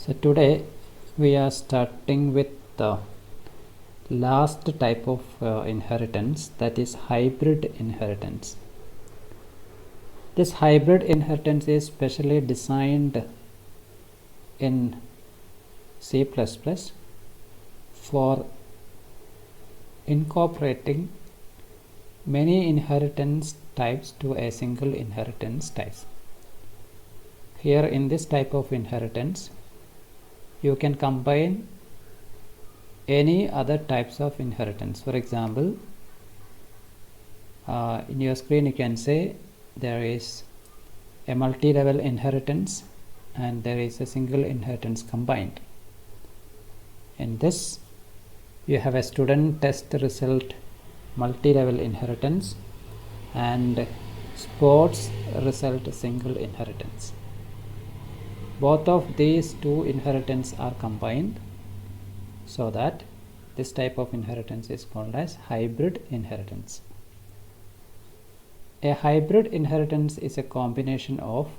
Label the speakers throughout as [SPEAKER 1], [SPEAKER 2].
[SPEAKER 1] So today we are starting with the last type of inheritance, that is hybrid inheritance. This hybrid inheritance is specially designed in C++ for incorporating many inheritance types to a single inheritance type. Here in this type of inheritance, you can combine any other types of inheritance. For example, in your screen you can say there is a multi-level inheritance and there is a single inheritance combined. In this, you have a student test result multi-level inheritance and sports result single inheritance. Both of these two inheritance are combined, so that this type of inheritance is called as hybrid inheritance. A hybrid inheritance is a combination of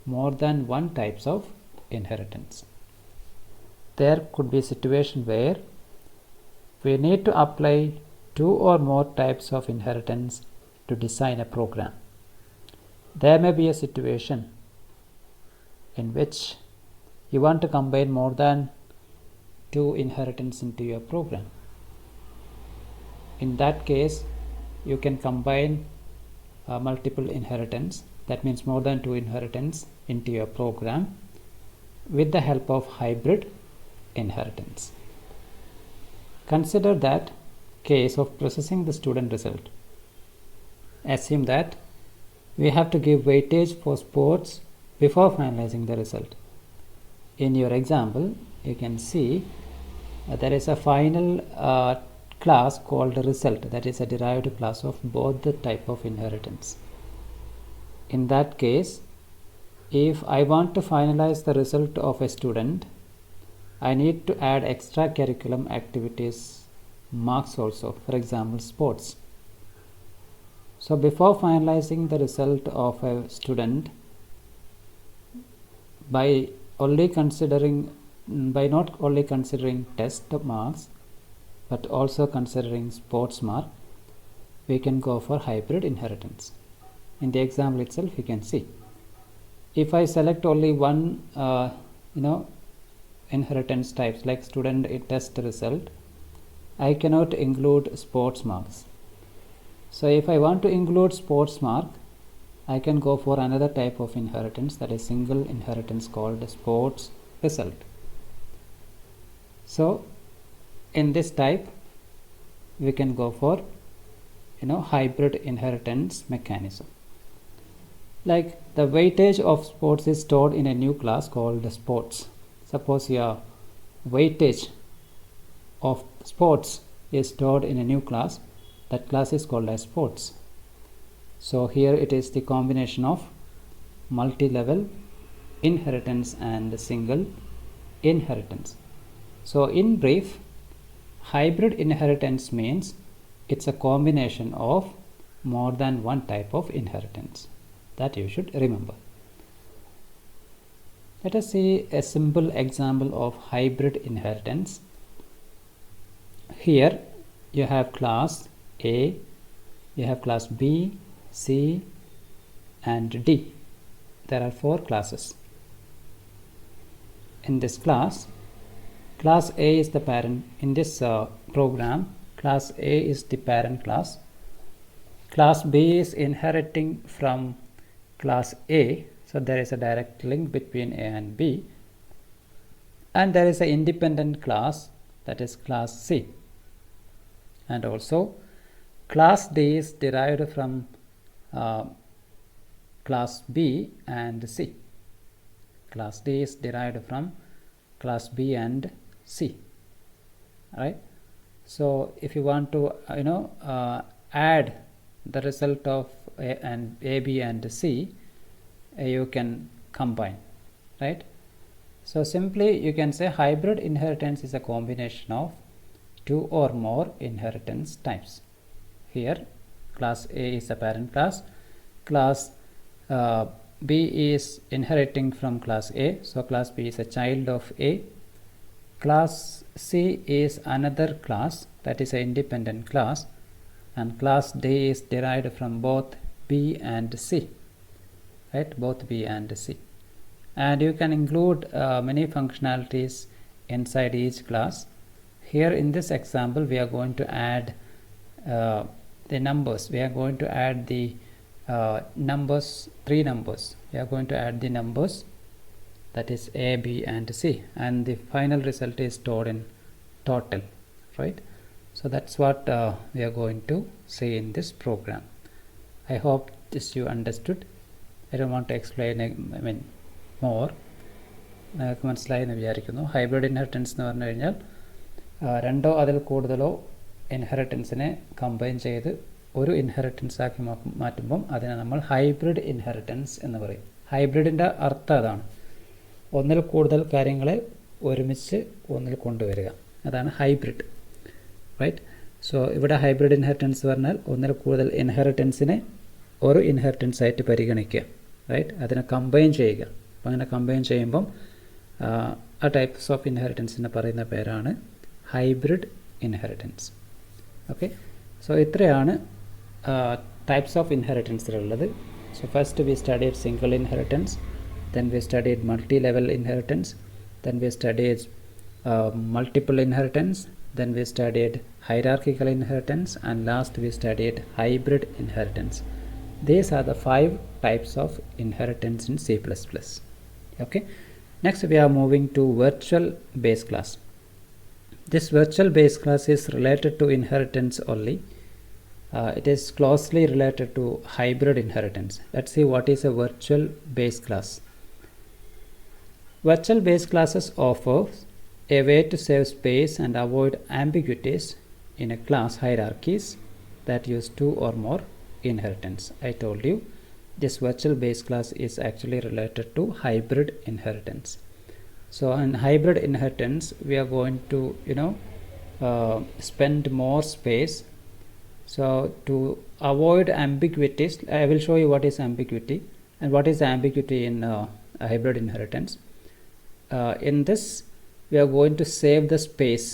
[SPEAKER 1] more than one types of inheritance. There could be a situation where we need to apply two or more types of inheritance to design a program. There may be a situation in which you want to combine more than two inheritance into your program. In that case, you can combine multiple inheritance, that means more than two inheritance, into your program with the help of hybrid inheritance. Consider that case of processing the student result. Assume that we have to give weightage for sports before finalizing the result. In your example, you can see there is a final class called result, that is a derived class of both the type of inheritance. In that case, if I want to finalize the result of a student, I need to add extra curriculum activities marks also, for example sports. So before finalizing the result of a student, by not only considering test marks but also considering sports mark, we can go for hybrid inheritance. In the example itself, you can see if I select only one inheritance types like student test result, I cannot include sports marks. So if I want to include sports mark, I can go for another type of inheritance, that is single inheritance called sports result. So in this type, we can go for hybrid inheritance mechanism. Like the weightage of sports is stored in a new class called sports. Suppose your weightage of sports is stored in a new class, that class is called as sports. So here it is the combination of multi-level inheritance and single inheritance. So in brief, hybrid inheritance means it's a combination of more than one type of inheritance. That you should remember. Let us see a simple example of hybrid inheritance. Here you have class A, you have class B, C and D. There are four classes. In this class A is the parent. In this program, class A is the parent class. Class B is inheriting from class A, so there is a direct link between A and B, and there is an independent class, that is class C, and also class D is derived from class B and C. Class D is derived from class B and C, right? So if you want to add the result of A, B and C, you can combine, right? So simply you can say hybrid inheritance is a combination of two or more inheritance types. Here class A is the parent class, class B is inheriting from class A, so class B is a child of A. Class C is another class, that is an independent class, and class D is derived from both B and C, right? Both B and C. And you can include many functionalities inside each class. Here in this example, we are going to add the numbers. We are going to add the numbers, 3 numbers. We are going to add the numbers, that is A, B and C, and the final result is stored in total, right? So that's what we are going to see in this program. I hope this you understood. I don't want to explain more. നിങ്ങൾക്ക് മനസ്സിലായെന്ന് വിചാരിക്കുന്നു. Hybrid inheritance എന്ന് പറഞ്ഞു കഴിഞ്ഞാൽ രണ്ടോ അതിൽ കൂടുതലോ ഇൻഹെറിറ്റൻസിനെ combine ചെയ്ത് ഒരു ഇൻഹെറിറ്റൻസ് ആക്കി മാറ്റുമ്പം അതിനെ നമ്മൾ ഹൈബ്രിഡ് ഇൻഹെറിറ്റൻസ് എന്ന് പറയും. ഹൈബ്രിഡിൻ്റെ അർത്ഥം അതാണ്, ഒന്നിൽ കൂടുതൽ കാര്യങ്ങളെ ഒരുമിച്ച് ഒന്നിൽ കൊണ്ടുവരിക, അതാണ് ഹൈബ്രിഡ്, റൈറ്റ്? സോ ഇവിടെ ഹൈബ്രിഡ് ഇൻഹെറിറ്റൻസ് പറഞ്ഞാൽ ഒന്നിൽ കൂടുതൽ ഇൻഹെറിറ്റൻസിനെ ഒരു ഇൻഹെറിറ്റൻസ് ആയിട്ട് പരിഗണിക്കുക, റൈറ്റ്? അതിനെ കമ്പൈൻ ചെയ്യുക. അപ്പം അങ്ങനെ കമ്പൈൻ ചെയ്യുമ്പം ആ ടൈപ്സ് ഓഫ് ഇൻഹെറിറ്റൻസിനെ പറയുന്ന പേരാണ് ഹൈബ്രിഡ് ഇൻഹെറിറ്റൻസ്. ഓക്കെ, സോ ഇത്രയാണ് ടൈപ്സ് ഓഫ് ഇൻഹെറിറ്റൻസിലുള്ളത്. So first we studied single inheritance, then we studied multi-level inheritance, then we studied multiple inheritance, then we studied hierarchical inheritance, and last we studied hybrid inheritance. These are the 5 types of inheritance in C++. Okay, next we are moving to virtual base class. This virtual base class is related to inheritance only. It is closely related to hybrid inheritance. Let's see what is a virtual base class. Virtual base classes offer a way to save space and avoid ambiguities in a class hierarchies that use 2 or more inheritance. I told you this virtual base class is actually related to hybrid inheritance. So in hybrid inheritance we are going to spend more space. So to avoid ambiguities, I will show you what is ambiguity and what is ambiguity in hybrid inheritance. In this we are going to save the space.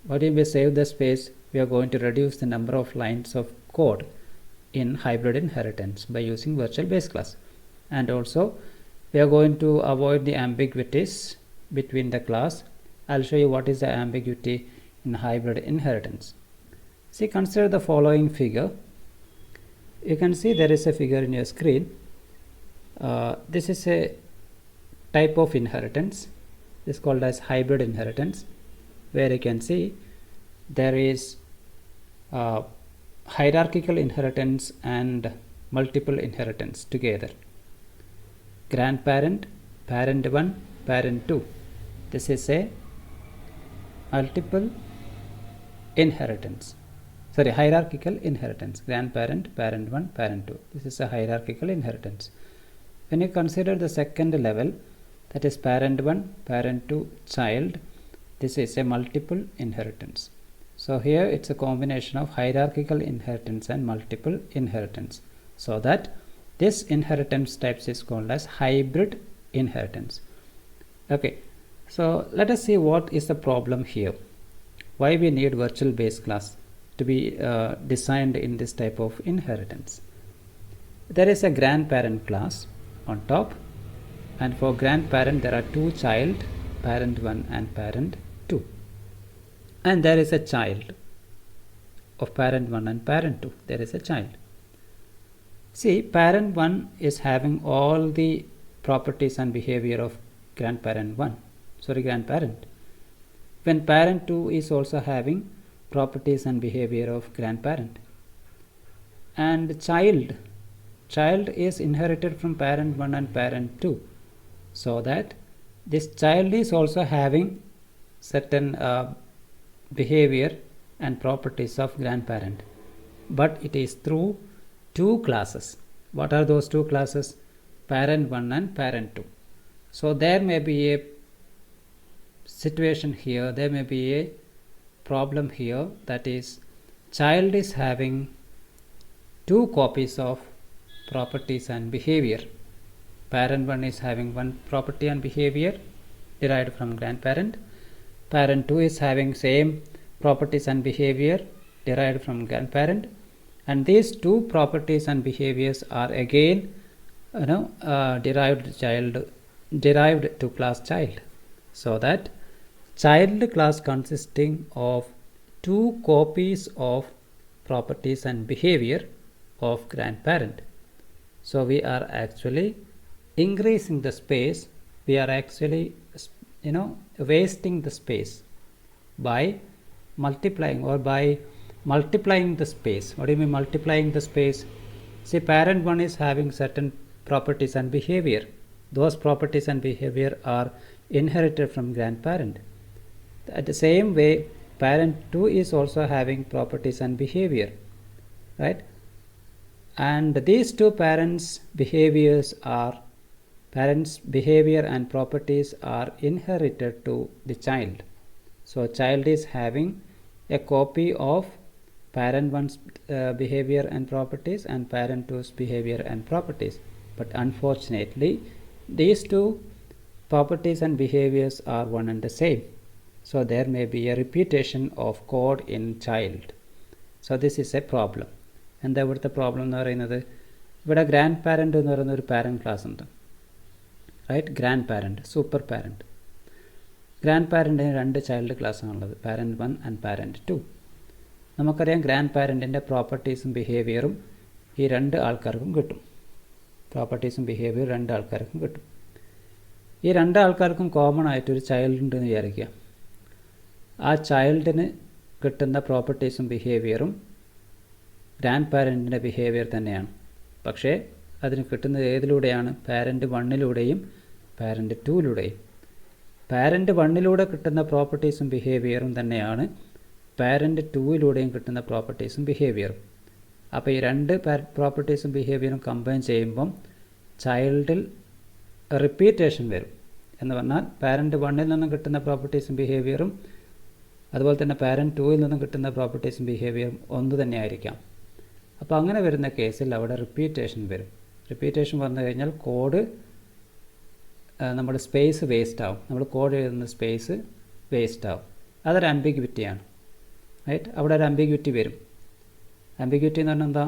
[SPEAKER 1] What do we save the space? We are going to reduce the number of lines of code in hybrid inheritance by using virtual base class. And also we are going to avoid the ambiguities between the class. I'll show you what is the ambiguity in hybrid inheritance. See, consider the following figure. You can see there is a figure in your screen. This is a type of inheritance. This is called as hybrid inheritance, where you can see there is hierarchical inheritance and multiple inheritance together. Grandparent, parent 1, parent 2. This is a multiple inheritance. Sorry, hierarchical inheritance. Grandparent, parent 1, parent 2. This is a hierarchical inheritance. When you consider the second level, that is parent 1, parent 2, child, this is a multiple inheritance. So here it's a combination of hierarchical inheritance and multiple inheritance. So that this inheritance types is called as hybrid inheritance. Okay, so let us see what is the problem here. Why we need virtual base class to be designed in this type of inheritance. There is a grandparent class on top, and for grandparent there are 2 child, parent 1 and parent 2, and there is a child of parent 1 and parent 2. There is a child. See, parent 1 is having all the properties and behavior of grandparent 1, grandparent. When parent 2 is also having properties and behavior of grandparent, and child is inherited from parent 1 and parent 2, so that this child is also having certain behavior and properties of grandparent, but it is through 2 classes. What are those 2 classes? Parent 1 and parent 2. So there may be a situation here, there may be a problem here, that is child is having 2 copies of properties and behavior, Parent 1 is having one property and behavior derived from grandparent. Parent 2 is having same properties and behavior derived from grandparent, and these two properties and behaviors are again derived to class child, so that child class consisting of two copies of properties and behavior of grandparent. So we are actually increasing the space, we are actually wasting the space by multiplying the space. What do you mean multiplying the space? See, parent 1 is having certain properties and behavior. Those properties and behavior are inherited from grandparent. At the same way, parent 2 is also having properties and behavior, right? And these two parents' behavior and properties are inherited to the child. So child is having a copy of parent 1's behavior and properties and parent 2's behavior and properties. But unfortunately, these two properties and behaviors are one and the same. So there may be a repetition of code in child. So this is a problem. And the problem is that grandparent is a parent class. Right? Grandparent, super parent. Grandparent is two child class, parent 1 and parent 2. നമുക്കറിയാം grand പ്രോപ്പർട്ടീസും ബിഹേവിയറും ഈ രണ്ട് ആൾക്കാർക്കും കിട്ടും. പ്രോപ്പർട്ടീസും ബിഹേവിയറും രണ്ട് ആൾക്കാർക്കും കിട്ടും. ഈ രണ്ട് ആൾക്കാർക്കും കോമൺ ആയിട്ടൊരു ചൈൽഡ് ഉണ്ടെന്ന് വിചാരിക്കുക. ആ ചൈൽഡിന് കിട്ടുന്ന പ്രോപ്പർട്ടീസും ബിഹേവിയറും ഗ്രാൻഡ് പാരൻറ്റിൻ്റെ ബിഹേവിയർ തന്നെയാണ്. പക്ഷേ അതിന് കിട്ടുന്നത് ഏതിലൂടെയാണ്? പാരൻറ്റ് 1ലൂടെയും പാരൻറ്റ് 2ലൂടെയും. പാരൻറ്റ് 1ലൂടെ കിട്ടുന്ന പ്രോപ്പർട്ടീസും ബിഹേവിയറും തന്നെയാണ് പാരൻറ്റ് 2ലൂടെയും കിട്ടുന്ന പ്രോപ്പർട്ടീസും ബിഹേവിയറും. അപ്പോൾ ഈ രണ്ട് പ്രോപ്പർട്ടീസും ബിഹേവിയറും കമ്പൈൻ ചെയ്യുമ്പം ചൈൽഡിൽ റിപ്പീറ്റേഷൻ വരും. എന്ന് പറഞ്ഞാൽ പാരൻറ്റ് 1ൽ നിന്നും കിട്ടുന്ന പ്രോപ്പർട്ടീസും ബിഹേവിയറും അതുപോലെ തന്നെ പാരൻറ്റ് 2ൽ നിന്നും കിട്ടുന്ന പ്രോപ്പർട്ടീസും ബിഹേവിയറും ഒന്ന് തന്നെ ആയിരിക്കാം. അപ്പോൾ അങ്ങനെ വരുന്ന കേസിൽ അവിടെ റിപ്പീറ്റേഷൻ വരും. റിപ്പീറ്റേഷൻ വന്നു കഴിഞ്ഞാൽ കോഡ് നമ്മുടെ സ്പേസ് വേസ്റ്റ് ആവും. നമ്മൾ കോഡ് എഴുതുന്ന സ്പേസ് വേസ്റ്റ് ആവും. അതൊരു ആംബിഗ്വിറ്റിയാണ്. റൈറ്റ്? അവിടെ ഒരു ആംബിഗ്വിറ്റി വരും. ആംബിഗ്വിറ്റി എന്ന് പറഞ്ഞാൽ എന്താ?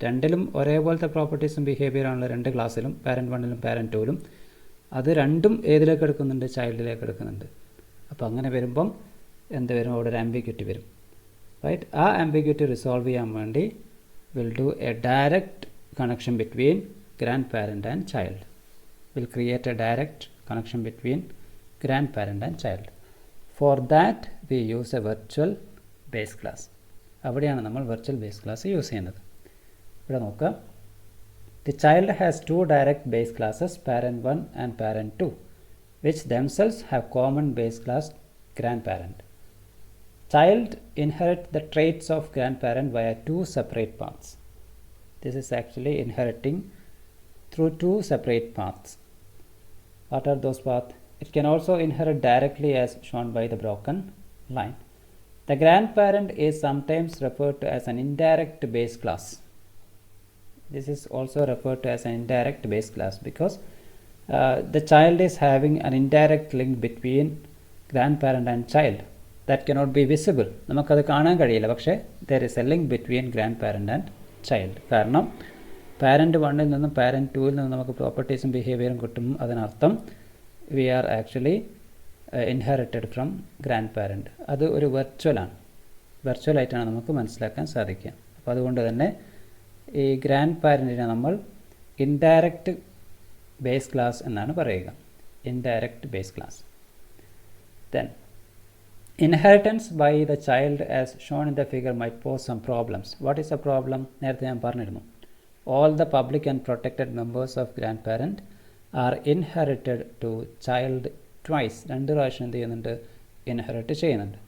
[SPEAKER 1] രണ്ടിലും ഒരേപോലത്തെ പ്രോപ്പർട്ടീസും ബിഹേവിയറാണല്ലോ രണ്ട് ക്ലാസ്സിലും, പാരൻറ്റ് 1ലും പാരൻറ്റ് 2ലും. അത് രണ്ടും ഏതിലേക്ക് എടുക്കുന്നുണ്ട്? ചൈൽഡിലേക്ക് എടുക്കുന്നുണ്ട്. അപ്പോൾ അങ്ങനെ വരുമ്പം എന്ത് വരും? അവിടെ ഒരു ആംബിഗ്വിറ്റി വരും. റൈറ്റ്? ആ ആംബിഗ്വിറ്റി റിസോൾവ് ചെയ്യാൻ വേണ്ടി will do a direct connection between grandparent and child. Will create a direct connection between grandparent and child. For that we use a virtual base class. അവിടെയാണ് നമ്മൾ virtual base class യൂസ് ചെയ്യുന്നത്. ഇവിടെ നോക്കുക. The child has two direct base classes, parent 1 and parent 2, which themselves have common base class grandparent. Child inherits the traits of grandparent via two separate paths. This is actually inheriting through two separate paths. What are those paths? It can also inherit directly as shown by the broken line. The grandparent is sometimes referred to as an indirect base class. This is also referred to as an indirect base class because the child is having an indirect link between grandparent and child. That cannot be visible. നമുക്കത് കാണാൻ കഴിയില്ല. പക്ഷേ there is a link between grandparent and child. കാരണം parent 1ൽ നിന്നും parent 2ൽ നിന്നും നമുക്ക് പ്രോപ്പർട്ടീസും ബിഹേവിയറും കിട്ടും. അതിനർത്ഥം we are actually inherited from grandparent. അത് ഒരു വെർച്വലായിട്ടാണ് നമുക്ക് മനസ്സിലാക്കാൻ സാധിക്കുക. അപ്പോൾ അതുകൊണ്ട് തന്നെ ഈ ഗ്രാൻഡ് പാരൻറ്റിനെ നമ്മൾ ഇൻഡയറക്റ്റ് ബേസ് ക്ലാസ് എന്നാണ് പറയുക. Indirect base class. Then inheritance by the child as shown in the figure might pose some problems. What is a problem? നേരത്തെ ഞാൻ പറഞ്ഞിരുന്നു. All the public and protected members of grandparent are inherited to child twice. രണ്ട് പ്രാവശ്യം എന്ത് ചെയ്യുന്നുണ്ട്? Inherit ചെയ്യുന്നുണ്ട്.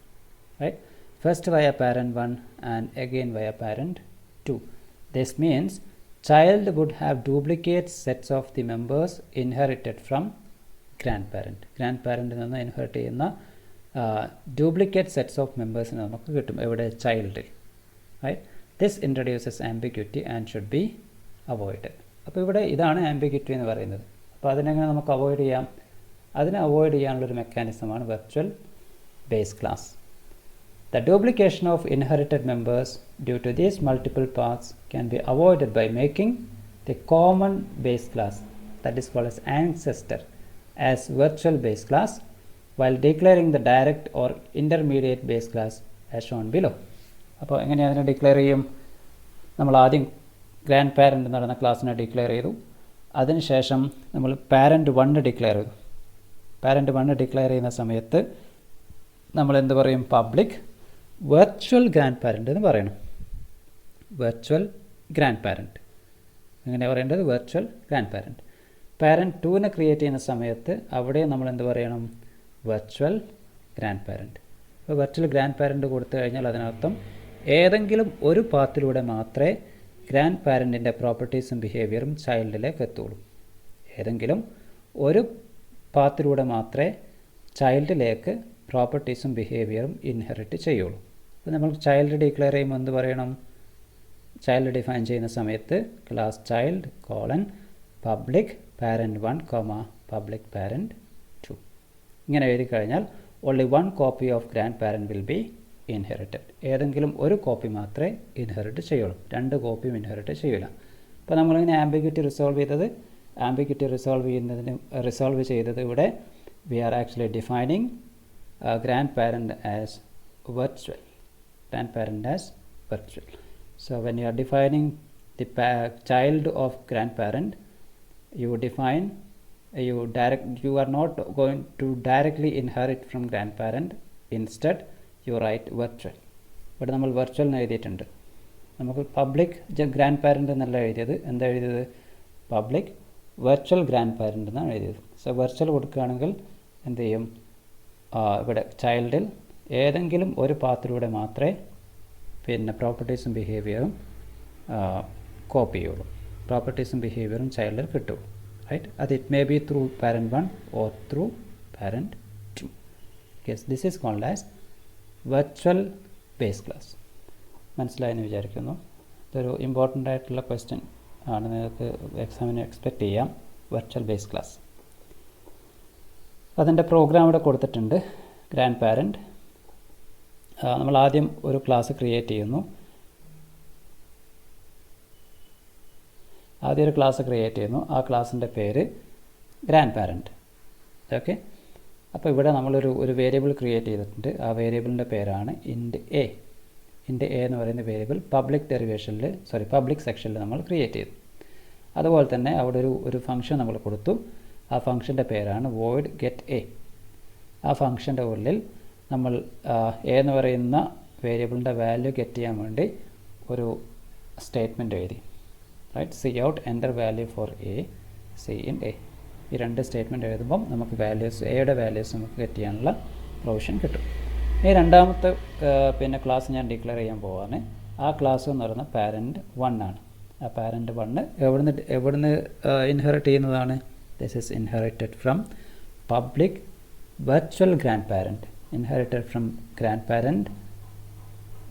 [SPEAKER 1] Right? First via parent 1 and again via parent 2. This means child would have duplicate sets of the members inherited from grandparent. Grandparent നിന്ന് inherit ചെയ്യുന്ന duplicate sets of members നമുക്ക് കിട്ടും. എവിടെ? ചൈൽഡിൽ. Right? This introduces ambiguity and should be avoided. അപ്പോൾ ഇവിടെ ഇതാണ് ambiguity എന്ന് പറയുന്നത്. അപ്പോൾ അതിനെങ്ങനെ നമുക്ക് അവോയ്ഡ് ചെയ്യാം? അതിനെ അവോയ്ഡ് ചെയ്യാനുള്ളൊരു മെക്കാനിസമാണ് virtual base class. The duplication of inherited members due to these multiple paths can be avoided by making the common base class, that is called as ancestor, as virtual base class, while declaring the direct or intermediate base class as shown below. അപ്പോൾ എങ്ങനെയാണ് അതിനെ declare ചെയ്യും? നമ്മൾ ആദ്യം grand parent നടന്ന ക്ലാസ്സിനെ declare ചെയ്തു. അതിനുശേഷം നമ്മൾ പാരൻ്റ് 1 ഡിക്ലെയർ ചെയ്തു. പാരൻ്റ് 1 ഡിക്ലെയർ ചെയ്യുന്ന സമയത്ത് നമ്മൾ എന്ത് പറയും? പബ്ലിക് വെർച്വൽ ഗ്രാൻഡ് പാരൻ്റ് എന്ന് പറയണം. വെർച്വൽ ഗ്രാൻഡ് പാരൻ്റ് എങ്ങനെ പറയേണ്ടത്? Virtual grandparent. പാരൻ്റ് 2നെ ക്രിയേറ്റ് ചെയ്യുന്ന സമയത്ത് അവിടെ നമ്മൾ എന്ത് പറയണം? Virtual grandparent. അപ്പോൾ വെർച്വൽ ഗ്രാൻഡ് പാരൻ്റ് കൊടുത്തു കഴിഞ്ഞാൽ അതിനർത്ഥം ഏതെങ്കിലും ഒരു പാത്തിലൂടെ മാത്രമേ ഗ്രാൻഡ് പാരൻറ്റിൻ്റെ പ്രോപ്പർട്ടീസും ബിഹേവിയറും ചൈൽഡിലേക്ക് എത്തുള്ളൂ. ഏതെങ്കിലും ഒരു പാത്തിലൂടെ മാത്രമേ ചൈൽഡിലേക്ക് പ്രോപ്പർട്ടീസും ബിഹേവിയറും ഇൻഹെറിറ്റ് ചെയ്യുള്ളൂ. അപ്പോൾ നമ്മൾ ചൈൽഡ് ഡിക്ലെയർ ചെയ്യുമ്പോൾ എന്ത് പറയണം? ചൈൽഡ് ഡിഫൈൻ ചെയ്യുന്ന സമയത്ത് class child colon public parent 1 public parent 2 ഇങ്ങനെ എഴുതി കഴിഞ്ഞാൽ only 1 copy of grand parent will be inherited. ഏതെങ്കിലും ഒരു കോപ്പി മാത്രമേ ഇൻഹെറിറ്റ് ചെയ്യുള്ളൂ, 2 കോപ്പിയും ഇൻഹെറിറ്റ് ചെയ്യില്ല. അപ്പോൾ നമ്മളിങ്ങനെ ആംബിഗ്വിറ്റി റിസോൾവ് ചെയ്തത് ഇവിടെ we are actually defining grandparent as virtual. So when you are defining the child of grandparent, you are not going to directly inherit from grandparent. Instead you write virtual. ഇവിടെ നമ്മൾ virtual എന്ന് എഴുതിയിട്ടുണ്ട്. നമുക്ക് public grand parent എന്നല്ല എഴുതിയത്. എന്താ എഴുതിയത്? Public virtual grand parent എന്നാണ് എഴുതിയത്. സോ വെർച്വൽ കൊടുക്കുകയാണെങ്കിൽ എന്ത് ചെയ്യും? ഇവിടെ ചൈൽഡിൽ ഏതെങ്കിലും ഒരു പാത്തിലൂടെ മാത്രമേ പിന്നെ പ്രോപ്പർട്ടീസും ബിഹേവിയറും കോപ്പി ചെയ്യുള്ളൂ. പ്രോപ്പർട്ടീസും ബിഹേവിയറും ചൈൽഡിൽ കിട്ടുള്ളൂ. റൈറ്റ്? അത് it may be through parent 1 or through parent 2. Yes, this is called as virtual base class. മനസ്സിലായെന്ന് വിചാരിക്കുന്നു. ഇതൊരു ഇമ്പോർട്ടൻ്റ് ആയിട്ടുള്ള ക്വസ്റ്റ്യൻ ആണ്, നിങ്ങൾക്ക് എക്സാമിന് എക്സ്പെക്റ്റ് ചെയ്യാം. വെർച്വൽ ബേസ് ക്ലാസ് അതിൻ്റെ പ്രോഗ്രാം ഇവിടെ കൊടുത്തിട്ടുണ്ട്. ഗ്രാൻഡ് പാരൻറ്റ് നമ്മൾ ആദ്യം ഒരു ക്ലാസ് ക്രിയേറ്റ് ചെയ്യുന്നു. ആ ക്ലാസ്സിൻ്റെ പേര് ഗ്രാൻഡ് പാരൻറ്റ്. ഓക്കെ, അപ്പോൾ ഇവിടെ നമ്മളൊരു വേരിയബിൾ ക്രിയേറ്റ് ചെയ്തിട്ടുണ്ട്. ആ വേരിയബിളിൻ്റെ പേരാണ് ഇൻറ്റ് എ. ഇൻറ്റ് എ എന്ന് പറയുന്ന വേരിയബിൾ പബ്ലിക് സെക്ഷനിൽ നമ്മൾ ക്രിയേറ്റ് ചെയ്തു. അതുപോലെ തന്നെ അവിടെ ഒരു ഫംഗ്ഷൻ നമ്മൾ കൊടുത്തു. ആ ഫംഗ്ഷൻ്റെ പേരാണ് void get a. ആ ഫംഗ്ഷൻ്റെ ഉള്ളിൽ നമ്മൾ എ എന്ന് പറയുന്ന വേരിയബിളിൻ്റെ വാല്യൂ ഗെറ്റ് ചെയ്യാൻ വേണ്ടി ഒരു സ്റ്റേറ്റ്മെൻറ്റ് എഴുതി. Right? C out enter value for A, C in A. ഈ 2 സ്റ്റേറ്റ്മെൻറ്റ് എഴുതുമ്പം നമുക്ക് എയുടെ വാല്യൂസ് നമുക്ക് ഗെറ്റ് ചെയ്യാനുള്ള പ്രൊവിഷൻ കിട്ടും. ഈ രണ്ടാമത്തെ പിന്നെ ക്ലാസ് ഞാൻ ഡിക്ലെയർ ചെയ്യാൻ പോവാണ്. ആ ക്ലാസ് എന്ന് പറയുന്നത് പാരൻറ്റ് 1 ആണ്. ആ പാരൻറ്റ് 1 എവിടുന്ന് ഇൻഹെറിറ്റ് ചെയ്യുന്നതാണ്? This is inherited from public virtual grandparent, inherited from grandparent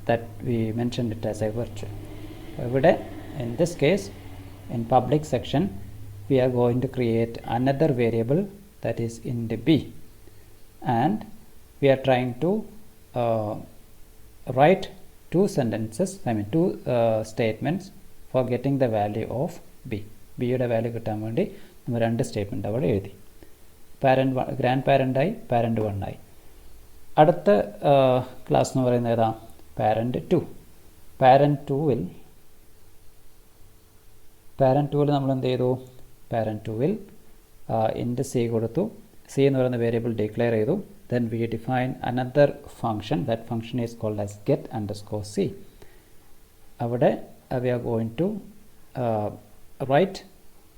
[SPEAKER 1] that we mentioned it as a virtual. ഇവിടെ in this case, in public section, we are going to create another variable that is int b, and we are trying to write 2 statements for getting the value of b. b യുടെ value കിട്ടാൻ വേണ്ടി നമ്മൾ 2 statement അവിടെ എഴുതി. Grand പാരൻ്റായി parent 1 ആയി. അടുത്ത class എന്ന് പറയുന്നത് ഏതാ? പാരൻറ്റ് 2. പാരൻറ്റ് 2വിൽ നമ്മൾ എന്ത് ചെയ്തു? പാരൻറ്റ് 2വിൽ ഇൻറ്റ് സി കൊടുത്തു. സി എന്ന് പറയുന്ന വേരിയബിൾ ഡിക്ലെയർ ചെയ്തു. then we define another function. That function is called as get underscore c. അവിടെ we are going to write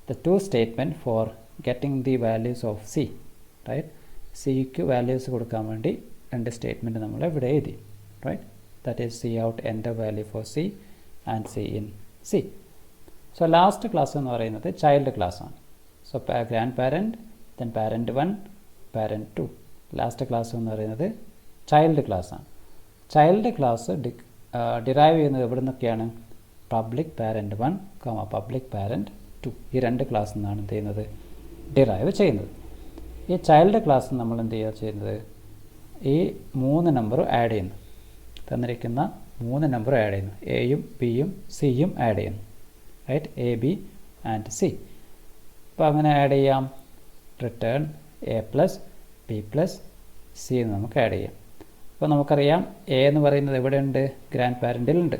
[SPEAKER 1] the 2 statement for getting the values of c. Right? സിക്ക് values കൊടുക്കാൻ വേണ്ടി 2 statement നമ്മൾ ഇവിടെ എഴുതി. Right? That is c out enter value for c and c in c. So last class എന്ന് പറയുന്നത് child class ആണ്. So grandparent, then parent 1, parent 2. Last class എന്ന് പറയുന്നത് ചൈൽഡ് ക്ലാസ് ആണ്. ചൈൽഡ് ക്ലാസ് ഡിറൈവ് ചെയ്യുന്നത് എവിടെ നിന്നൊക്കെയാണ്? Public parent 1, public parent 2. ഈ 2 ക്ലാസ്സിൽ നിന്നാണ് എന്ത് ചെയ്യുന്നത്? ഡിറൈവ് ചെയ്യുന്നത്. ഈ ചൈൽഡ് ക്ലാസ് നമ്മൾ എന്ത് ചെയ്യുക ചെയ്യുന്നത്, ഈ 3 നമ്പർ ആഡ് ചെയ്യുന്നു, തന്നിരിക്കുന്ന 3 നമ്പർ ആഡ് ചെയ്യുന്നു, എയും ബിയും സിയും ആഡ് ചെയ്യുന്നു, right, A B and C. അപ്പോൾ അങ്ങനെ ആഡ് ചെയ്യാം, return A plus B plus C എന്ന് നമുക്ക് ആഡ് ചെയ്യാം. അപ്പോൾ നമുക്കറിയാം എ എന്ന് പറയുന്നത് എവിടെയുണ്ട്, ഗ്രാൻഡ് പാരൻറ്റിലുണ്ട്.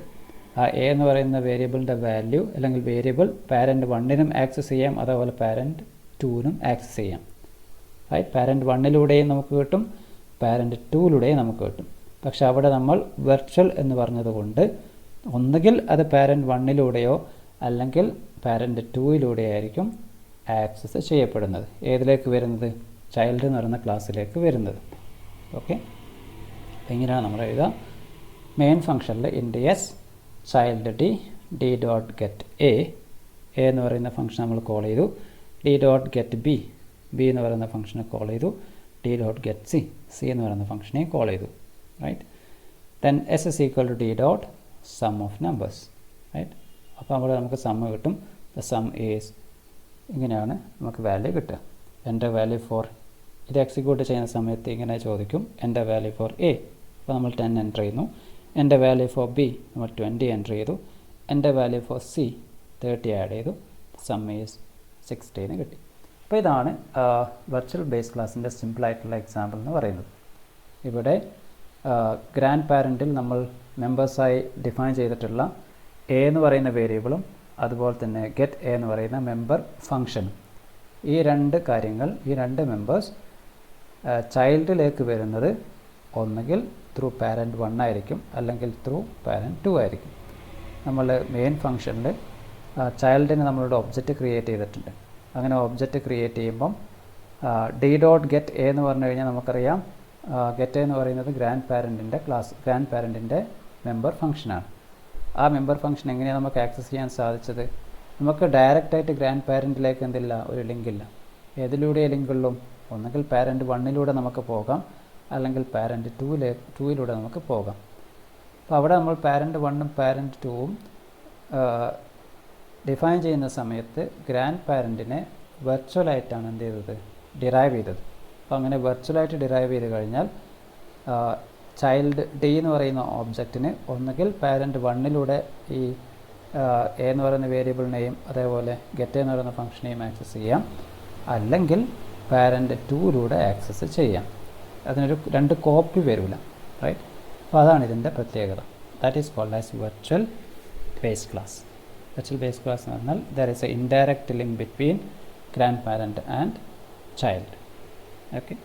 [SPEAKER 1] ആ എ എന്ന് പറയുന്ന വേരിയബിളിൻ്റെ വാല്യൂ അല്ലെങ്കിൽ വേരിയബിൾ പാരൻറ്റ് 1നും ആക്സസ് ചെയ്യാം, അതേപോലെ പാരൻറ്റ് 2നും ആക്സസ് ചെയ്യാം. റൈറ്റ്, പാരൻറ്റ് 1ലൂടെയും നമുക്ക് കിട്ടും, പാരൻറ്റ് 2ലൂടെയും നമുക്ക് കിട്ടും. പക്ഷെ അവിടെ നമ്മൾ വെർച്വൽ എന്ന് പറഞ്ഞതുകൊണ്ട് ഒന്നുകിൽ അത് പാരൻറ്റ് 1ലൂടെയോ അല്ലെങ്കിൽ പാരൻറ്റ് 2ലൂടെയോ ആയിരിക്കും ആക്സസ് ചെയ്യപ്പെടുന്നത്. ഏതിലേക്ക് വരുന്നത്, ചൈൽഡ് എന്ന് പറയുന്ന ക്ലാസ്സിലേക്ക് വരുന്നത്. ഓക്കെ, ഇങ്ങനെയാണ് നമ്മൾ എഴുതുക. മെയിൻ ഫംഗ്ഷനിൽ int S child D D dot get A എന്ന് പറയുന്ന ഫംഗ്ഷൻ നമ്മൾ കോൾ ചെയ്തു, D dot get B B എന്ന് പറയുന്ന ഫംഗ്ഷനെ കോൾ ചെയ്തു, D dot get C C എന്ന് പറയുന്ന ഫംഗ്ഷനെ കോൾ ചെയ്തു. Right, then S is equal to D dot sum of numbers. Right, അപ്പോൾ അവിടെ നമുക്ക് സമ്മ് കിട്ടും. ദ സം ഈസ്, ഇങ്ങനെയാണ് നമുക്ക് വാല്യൂ കിട്ടുക. എൻ്റെ വാല്യൂ ഫോർ, ഇത് എക്സിക്യൂട്ട് ചെയ്യുന്ന സമയത്ത് ഇങ്ങനെ ചോദിക്കും, എൻ്റെ വാല്യൂ ഫോർ എ, അപ്പോൾ നമ്മൾ 10 എൻ്റർ ചെയ്യുന്നു. എൻ്റെ വാല്യൂ ഫോർ ബി നമ്മൾ 20 എൻ്റർ ചെയ്തു. എൻ്റെ വാല്യൂ ഫോർ സി 30 ആഡ് ചെയ്തു. സം ഈസ് 16 കിട്ടി. അപ്പോൾ ഇതാണ് വെർച്വൽ ബേസ് ക്ലാസ്സിൻ്റെ സിമ്പിളായിട്ടുള്ള എക്സാമ്പിൾ എന്ന് പറയുന്നത്. ഇവിടെ ഗ്രാൻഡ് പാരൻറ്റിൽ നമ്മൾ മെമ്പേഴ്സായി ഡിഫൈൻ ചെയ്തിട്ടുള്ള എ എന്ന് പറയുന്ന വേരിയബിളും അതുപോലെ തന്നെ ഗെറ്റ് എ എന്ന് പറയുന്ന മെമ്പർ ഫംഗ്ഷനും, ഈ 2 കാര്യങ്ങൾ, ഈ 2 മെമ്പേഴ്സ് ചൈൽഡിലേക്ക് വരുന്നത് ഒന്നുകിൽ ത്രൂ പാരൻറ്റ് 1 ആയിരിക്കും അല്ലെങ്കിൽ ത്രൂ പാരൻറ്റ് 2 ആയിരിക്കും. നമ്മൾ മെയിൻ ഫംഗ്ഷനിൽ ചൈൽഡിന് നമ്മളൊരു ഒബ്ജക്റ്റ് ക്രിയേറ്റ് ചെയ്തിട്ടുണ്ട്. അങ്ങനെ ഒബ്ജക്റ്റ് ക്രിയേറ്റ് ചെയ്യുമ്പം ഡി ഡോട്ട് ഗെറ്റ് എ എന്ന് പറഞ്ഞു കഴിഞ്ഞാൽ നമുക്കറിയാം ഗെറ്റ് എന്ന് പറയുന്നത് ഗ്രാൻഡ് പാരൻറ്റിൻ്റെ മെമ്പർ ഫംഗ്ഷനാണ്. ആ മെമ്പർ ഫംഗ്ഷൻ എങ്ങനെയാണ് നമുക്ക് ആക്സസ് ചെയ്യാൻ സാധിച്ചത്? നമുക്ക് ഡയറക്റ്റായിട്ട് ഗ്രാൻഡ് പാരൻറ്റിലേക്ക് എന്തില്ല, ഒരു ലിങ്കില്ല. ഏതിലൂടെ ലിങ്കുള്ളൂ? ഒന്നുകിൽ പാരൻറ്റ് 1ലൂടെ നമുക്ക് പോകാം അല്ലെങ്കിൽ പാരൻറ്റ് 2ലൂടെ നമുക്ക് പോകാം. അപ്പോൾ അവിടെ നമ്മൾ പാരൻറ്റ് 1ഉം പാരൻറ്റ് 2ഉം ഡിഫൈൻ ചെയ്യുന്ന സമയത്ത് ഗ്രാൻഡ് പാരൻറ്റിനെ വെർച്വലായിട്ടാണ് എന്ത് ചെയ്തത്, ഡിറൈവ് ചെയ്തത്. അപ്പോൾ അങ്ങനെ വെർച്വലായിട്ട് ഡിറൈവ് ചെയ്ത് കഴിഞ്ഞാൽ ചൈൽഡ് ഡി എന്ന് പറയുന്ന ഓബ്ജക്റ്റിന് ഒന്നുകിൽ പാരൻറ്റ് 1ലൂടെ ഈ എ എന്ന് പറയുന്ന വേരിയബിളിനെയും അതേപോലെ ഗെറ്റ് എന്ന് പറയുന്ന ഫംഗ്ഷനെയും ആക്സസ് ചെയ്യാം, അല്ലെങ്കിൽ പാരൻറ്റ് 2ലൂടെ ആക്സസ് ചെയ്യാം. അതിനൊരു 2 കോപ്പി വരില്ല. റൈറ്റ്, അപ്പോൾ അതാണ് ഇതിൻ്റെ പ്രത്യേകത. That is called as virtual base class. Virtual base class എന്ന് പറഞ്ഞാൽ there is a indirect link between grand parent and child. Okay,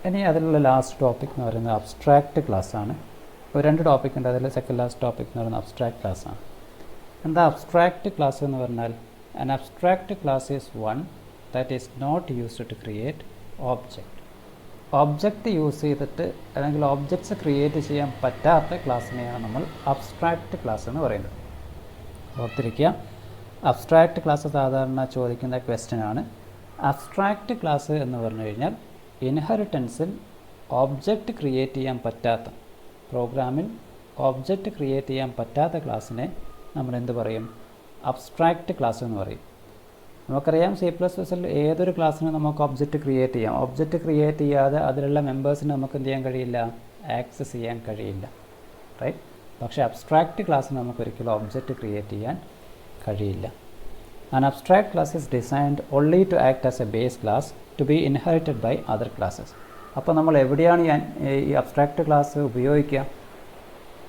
[SPEAKER 1] ഇനി അതിലുള്ള ലാസ്റ്റ് ടോപ്പിക് എന്ന് പറയുന്നത് അബ്സ്ട്രാക്റ്റ് ക്ലാസ് ആണ്. ഒരു 2 ടോപ്പിക് ഉണ്ട്, അതിൽ സെക്കൻഡ് ലാസ്റ്റ് ടോപ്പിക് എന്ന് പറയുന്നത് അബ്സ്ട്രാക്റ്റ് ക്ലാസ് ആണ്. എന്താ അബ്സ്ട്രാക്റ്റ് ക്ലാസ് എന്ന് പറഞ്ഞാൽ? an abstract class is one that is not used to create object. Object use ചെയ്തിട്ട് അല്ലെങ്കിൽ ഒബ്ജക്ട്സ് ക്രിയേറ്റ് ചെയ്യാൻ പറ്റാത്ത ക്ലാസ്സിനെയാണ് നമ്മൾ അബ്സ്ട്രാക്റ്റ് ക്ലാസ് എന്ന് പറയുന്നത്. ഓർത്തിരിക്കുക, അബ്സ്ട്രാക്റ്റ് ക്ലാസ് സാധാരണ ചോദിക്കുന്ന ക്വസ്റ്റ്യൻ ആണ്. അബ്സ്ട്രാക്റ്റ് ക്ലാസ് എന്ന് പറഞ്ഞു കഴിഞ്ഞാൽ ഇൻഹെറിറ്റൻസിൽ ഒബ്ജക്റ്റ് ക്രിയേറ്റ് ചെയ്യാൻ പറ്റാത്ത, പ്രോഗ്രാമിൽ ഒബ്ജക്റ്റ് ക്രിയേറ്റ് ചെയ്യാൻ പറ്റാത്ത ക്ലാസ്സിനെ നമ്മൾ എന്ത് പറയും? അബ്സ്ട്രാക്റ്റ് ക്ലാസ് എന്ന് പറയും. നമുക്കറിയാം C++ൽ ഏതൊരു ക്ലാസ്സിനും നമുക്ക് ഒബ്ജക്റ്റ് ക്രിയേറ്റ് ചെയ്യാം. ഒബ്ജക്റ്റ് ക്രിയേറ്റ് ചെയ്യാതെ അതിലുള്ള മെമ്പേഴ്സിന് നമുക്ക് എന്ത് ചെയ്യാൻ കഴിയില്ല? ആക്സസ് ചെയ്യാൻ കഴിയില്ല. റൈറ്റ്, പക്ഷേ അബ്സ്ട്രാക്റ്റ് ക്ലാസ്സിന് നമുക്ക് ഒരിക്കലും ഒബ്ജക്റ്റ് ക്രിയേറ്റ് ചെയ്യാൻ കഴിയില്ല. An abstract class is designed only to act as a base class to be inherited by other classes. അപ്പോൾ നമ്മൾ എവിടെയാണ് ഈ അബ്സ്ട്രാക്റ്റ് ക്ലാസ് ഉപയോഗിക്കുക?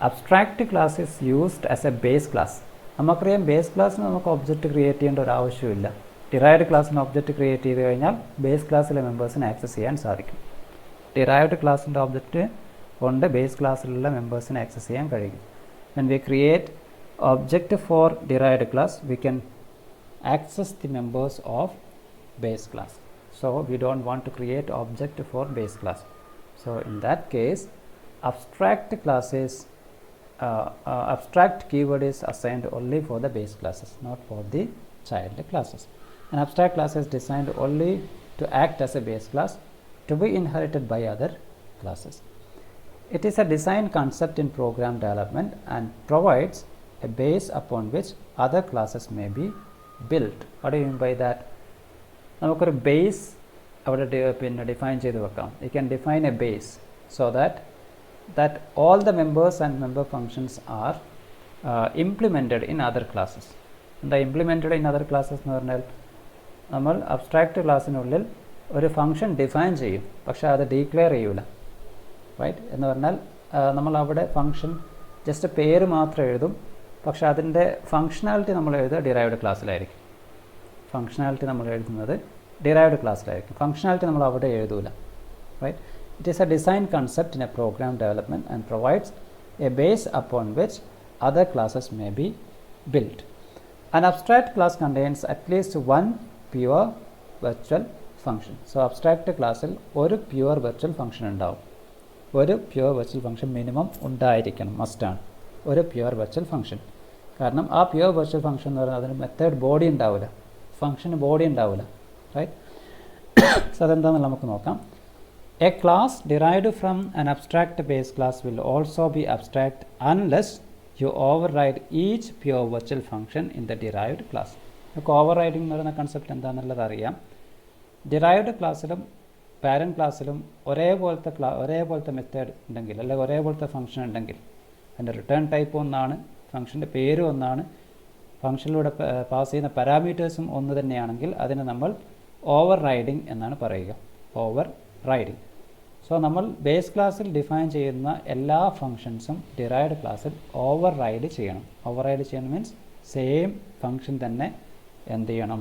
[SPEAKER 1] Abstract class is used as A base class. നമുക്കറിയാം ബേസ് ക്ലാസ്സിന് നമുക്ക് ഒബ്ജക്റ്റ് ക്രിയേറ്റ് ചെയ്യേണ്ട ഒരു ആവശ്യമില്ല. ഡിറൈവ്ഡ് ക്ലാസ്സിന് ഒബ്ജക്റ്റ് ക്രിയേറ്റ് ചെയ്ത് കഴിഞ്ഞാൽ ബേസ് ക്ലാസ്സിലെ മെമ്പേഴ്സിന് ആക്സസ് ചെയ്യാൻ സാധിക്കും. ഡിറൈവ്ഡ് ക്ലാസ്സിൻ്റെ ഒബ്ജക്റ്റ് കൊണ്ട് ബേസ് ക്ലാസ്സിലുള്ള മെമ്പേഴ്സിന് ആക്സസ് ചെയ്യാൻ കഴിയും. When we create object for derived class, we can access the members of base class. So we don't want to create object for base class. So in that case, abstract classes, abstract keyword is assigned only for the base classes, not for the child classes. An abstract class is designed only to act as a base class to be inherited by other classes. It is a design concept in program development and provides a base upon which other classes may be built. What do you mean by that? നമുക്കൊരു base അവിടെ പിന്നെ define ചെയ്ത് വെക്കാം. You can define A base so that all the members and member functions are implemented in other classes. എന്താ implemented in other classes എന്ന് പറഞ്ഞാൽ, നമ്മൾ abstract ക്ലാസ്സിനുള്ളിൽ ഒരു ഫംഗ്ഷൻ ഡിഫൈൻ ചെയ്യും, പക്ഷേ അത് ഡീക്ലെയർ ചെയ്യൂല. റൈറ്റ് എന്ന് പറഞ്ഞാൽ നമ്മൾ അവിടെ ഫംഗ്ഷൻ ജസ്റ്റ് പേര് മാത്രം എഴുതും, പക്ഷേ അതിൻ്റെ ഫങ്ഷനാലിറ്റി നമ്മൾ എഴുതുക ഡിറൈവ്ഡ് ക്ലാസ്സിലായിരിക്കും. ഫങ്ഷനാലിറ്റി നമ്മൾ എഴുതുന്നത് ഡിറൈവ്ഡ് ക്ലാസ്സിലായിരിക്കും. ഫങ്ഷനാലിറ്റി നമ്മൾ അവിടെ എഴുതൂല. Right. It is a design concept in a program development and provides a base upon which other classes may be built. An abstract class contains at least one pure virtual function. So abstract ക്ലാസ്സിൽ ഒരു pure virtual function ഉണ്ടാവും. ഒരു pure virtual function minimum ഉണ്ടായിരിക്കണം, മസ്റ്റാണ് ഒരു pure virtual function. കാരണം ആ pure virtual function എന്ന് പറഞ്ഞാൽ അതിന് മെത്തേഡ് ബോഡി ഉണ്ടാവില്ല, ഫംഗ്ഷന് ബോഡി ഉണ്ടാവില്ല. റൈറ്റ്. സോ അതെന്താണെന്ന് നമുക്ക് നോക്കാം. A class derived from an abstract base class will also be abstract unless you override each pure virtual function in the derived class. നമുക്ക് ഓവർറൈഡിംഗ് എന്ന് പറയുന്ന കൺസെപ്റ്റ് എന്താണെന്നുള്ളത് അറിയാം. ഡിറൈവ്ഡ് ക്ലാസ്സിലും പാരൻറ്റ് ക്ലാസ്സിലും ഒരേപോലത്തെ മെത്തേഡ് ഉണ്ടെങ്കിൽ, അല്ലെങ്കിൽ ഒരേപോലത്തെ ഫംഗ്ഷൻ ഉണ്ടെങ്കിൽ, അതിൻ്റെ റിട്ടേൺ ടൈപ്പ് ഒന്നാണ്, ഫംഗ്ഷൻ്റെ പേരും ഒന്നാണ്, ഫംഗ്ഷനിലൂടെ പാസ് ചെയ്യുന്ന പാരാമീറ്റേഴ്സും ഒന്ന് തന്നെയാണെങ്കിൽ അതിന് നമ്മൾ ഓവർ റൈഡിംഗ് എന്നാണ് പറയുക. Over riding. സോ നമ്മൾ ബേസ് ക്ലാസ്സിൽ ഡിഫൈൻ ചെയ്യുന്ന എല്ലാ ഫങ്ഷൻസും ഡിറൈവ്ഡ് ക്ലാസ്സിൽ ഓവർ റൈഡ് ചെയ്യണം. ഓവർ റൈഡ് ചെയ്യണം മീൻസ് സെയിം ഫങ്ഷൻ തന്നെ എന്ത് ചെയ്യണം,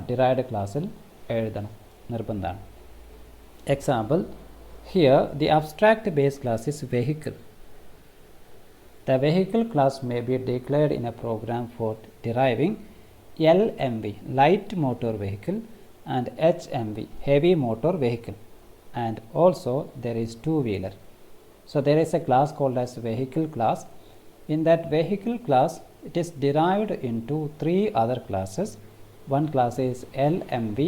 [SPEAKER 1] ഡിറൈവ്ഡ് ക്ലാസ്സിൽ എഴുതണം, നിർബന്ധമാണ്. Example, here the abstract base class is vehicle. The vehicle class may be declared in a program for deriving LMV, light motor vehicle, and HMV, heavy motor vehicle. And also there is two-wheeler. So there is a class called as vehicle class. In that vehicle class, it is derived into three other classes. One class is LMV,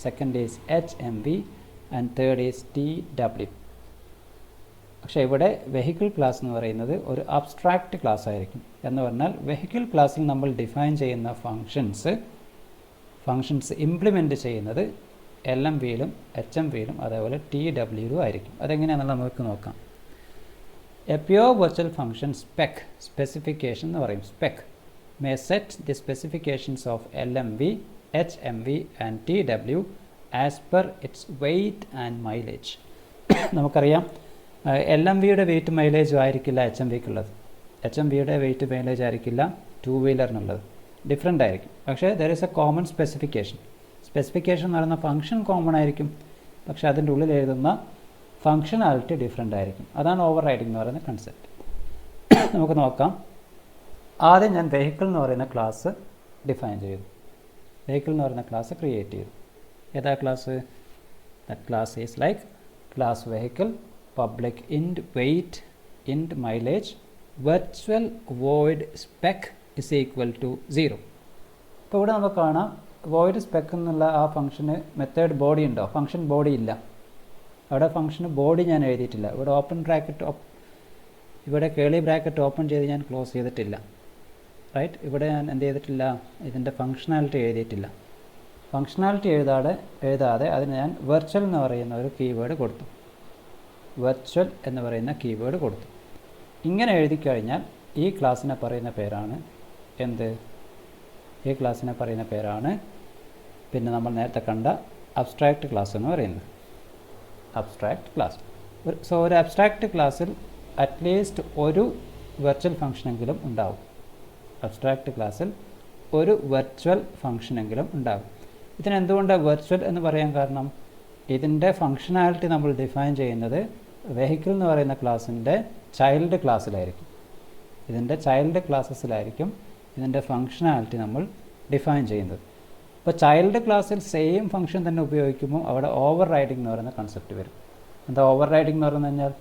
[SPEAKER 1] second is HMV, and third is TW. പക്ഷേ ഇവിടെ vehicle class എന്ന് പറയുന്നത് ഒരു abstract class ആയിരിക്കും. എന്ന് പറഞ്ഞാൽ vehicle ക്ലാസ്സിൽ നമ്മൾ ഡിഫൈൻ ചെയ്യുന്ന ഫങ്ഷൻസ് ഇംപ്ലിമെൻറ്റ് ചെയ്യുന്നത് LMVയിലും HMVയിലും അതേപോലെ TWയിലും ആയിരിക്കും. അതെങ്ങനെയാണെന്ന് നമുക്ക് നോക്കാം. A pure virtual function specification എന്ന് പറയും. Spec may set the specifications of LMV, HMV and TW as per its weight and mileage. നമുക്കറിയാം LMVയുടെ വെയ്റ്റ് മൈലേജും ആയിരിക്കില്ല HMVക്കുള്ളത്. HMVയുടെ വെയ്റ്റ് മൈലേജ് ആയിരിക്കില്ല ടു വീലറിനുള്ളത്, ഡിഫറെൻ്റ് ആയിരിക്കും. പക്ഷേ there is a common specification. Specification എന്ന് പറയുന്ന ഫംഗ്ഷൻ കോമൺ ആയിരിക്കും, പക്ഷേ അതിൻ്റെ ഉള്ളിൽ എഴുതുന്ന ഫങ്ഷനാലിറ്റി ഡിഫറെൻ്റ് ആയിരിക്കും. അതാണ് ഓവർ റൈഡിംഗ് എന്ന് പറയുന്ന കൺസെപ്റ്റ്. നമുക്ക് നോക്കാം. ആദ്യം ഞാൻ വെഹിക്കിൾ എന്ന് പറയുന്ന ക്ലാസ് ഡിഫൈൻ ചെയ്തു. വെഹിക്കിൾ എന്ന് പറയുന്ന ക്ലാസ് ക്രിയേറ്റ് ചെയ്തു. ഏതാ class? That class is like class vehicle, public int weight, int mileage, virtual void spec is equal to 0. ഇപ്പോൾ ഇവിടെ നമുക്ക് കാണാം വോയിഡ് സ്പെക് എന്നുള്ള ആ ഫംഗ്ഷന് മെത്തേഡ് ബോഡി ഉണ്ടോ? ഫംഗ്ഷൻ ബോഡി ഇല്ല. അവിടെ ഫംഗ്ഷന് ബോഡി ഞാൻ എഴുതിയിട്ടില്ല. ഇവിടെ ഇവിടെ കേളി ബ്രാക്കറ്റ് ഓപ്പൺ ചെയ്ത് ഞാൻ ക്ലോസ് ചെയ്തിട്ടില്ല. റൈറ്റ്. ഇവിടെ ഞാൻ എന്ത് ചെയ്തിട്ടില്ല, ഇതിൻ്റെ ഫങ്ഷനാലിറ്റി എഴുതിയിട്ടില്ല. ഫങ്ഷനാലിറ്റി എഴുതാതെ അതിന് ഞാൻ വെർച്വൽ എന്ന് പറയുന്ന ഒരു കീവേഡ് കൊടുത്തു. വെർച്വൽ എന്ന് പറയുന്ന കീവേഡ് കൊടുത്തു. ഇങ്ങനെ എഴുതി കഴിഞ്ഞാൽ ഈ ക്ലാസ്സിനെ പറയുന്ന പേരാണ് എന്ത്? ഈ ക്ലാസ്സിനെ പറയുന്ന പേരാണ് പിന്നെ നമ്മൾ നേരത്തെ കണ്ട അബ്സ്ട്രാക്റ്റ് ക്ലാസ് എന്ന് പറയുന്നത്. Abstract class. സോ ഒരു അബ്സ്ട്രാക്റ്റ് ക്ലാസ്സിൽ അറ്റ്ലീസ്റ്റ് ഒരു വെർച്വൽ ഫംഗ്ഷനെങ്കിലും ഉണ്ടാവും. അബ്സ്ട്രാക്റ്റ് ക്ലാസ്സിൽ ഒരു വെർച്വൽ ഫംഗ്ഷനെങ്കിലും ഉണ്ടാകും. ഇതിനെന്തുകൊണ്ടാണ് വെർച്വൽ എന്ന് പറയാൻ കാരണം? ഇതിൻ്റെ ഫങ്ഷനാലിറ്റി നമ്മൾ ഡിഫൈൻ ചെയ്യുന്നത് വെഹിക്കിൾ എന്ന് പറയുന്ന ക്ലാസ്സിൻ്റെ ചൈൽഡ് ക്ലാസ്സിലായിരിക്കും. ഇതിൻ്റെ ചൈൽഡ് ക്ലാസ്സസിലായിരിക്കും ഇതിൻ്റെ ഫങ്ഷനാലിറ്റി നമ്മൾ ഡിഫൈൻ ചെയ്യുന്നത്. അപ്പോൾ ചൈൽഡ് ക്ലാസ്സിൽ സെയിം ഫംഗ്ഷൻ തന്നെ ഉപയോഗിക്കുമ്പോൾ അവിടെ ഓവർ റൈഡിംഗ് എന്ന് പറയുന്ന കൺസെപ്റ്റ് വരും. എന്താ ഓവർ റൈഡിംഗ് എന്ന് പറഞ്ഞു കഴിഞ്ഞാൽ,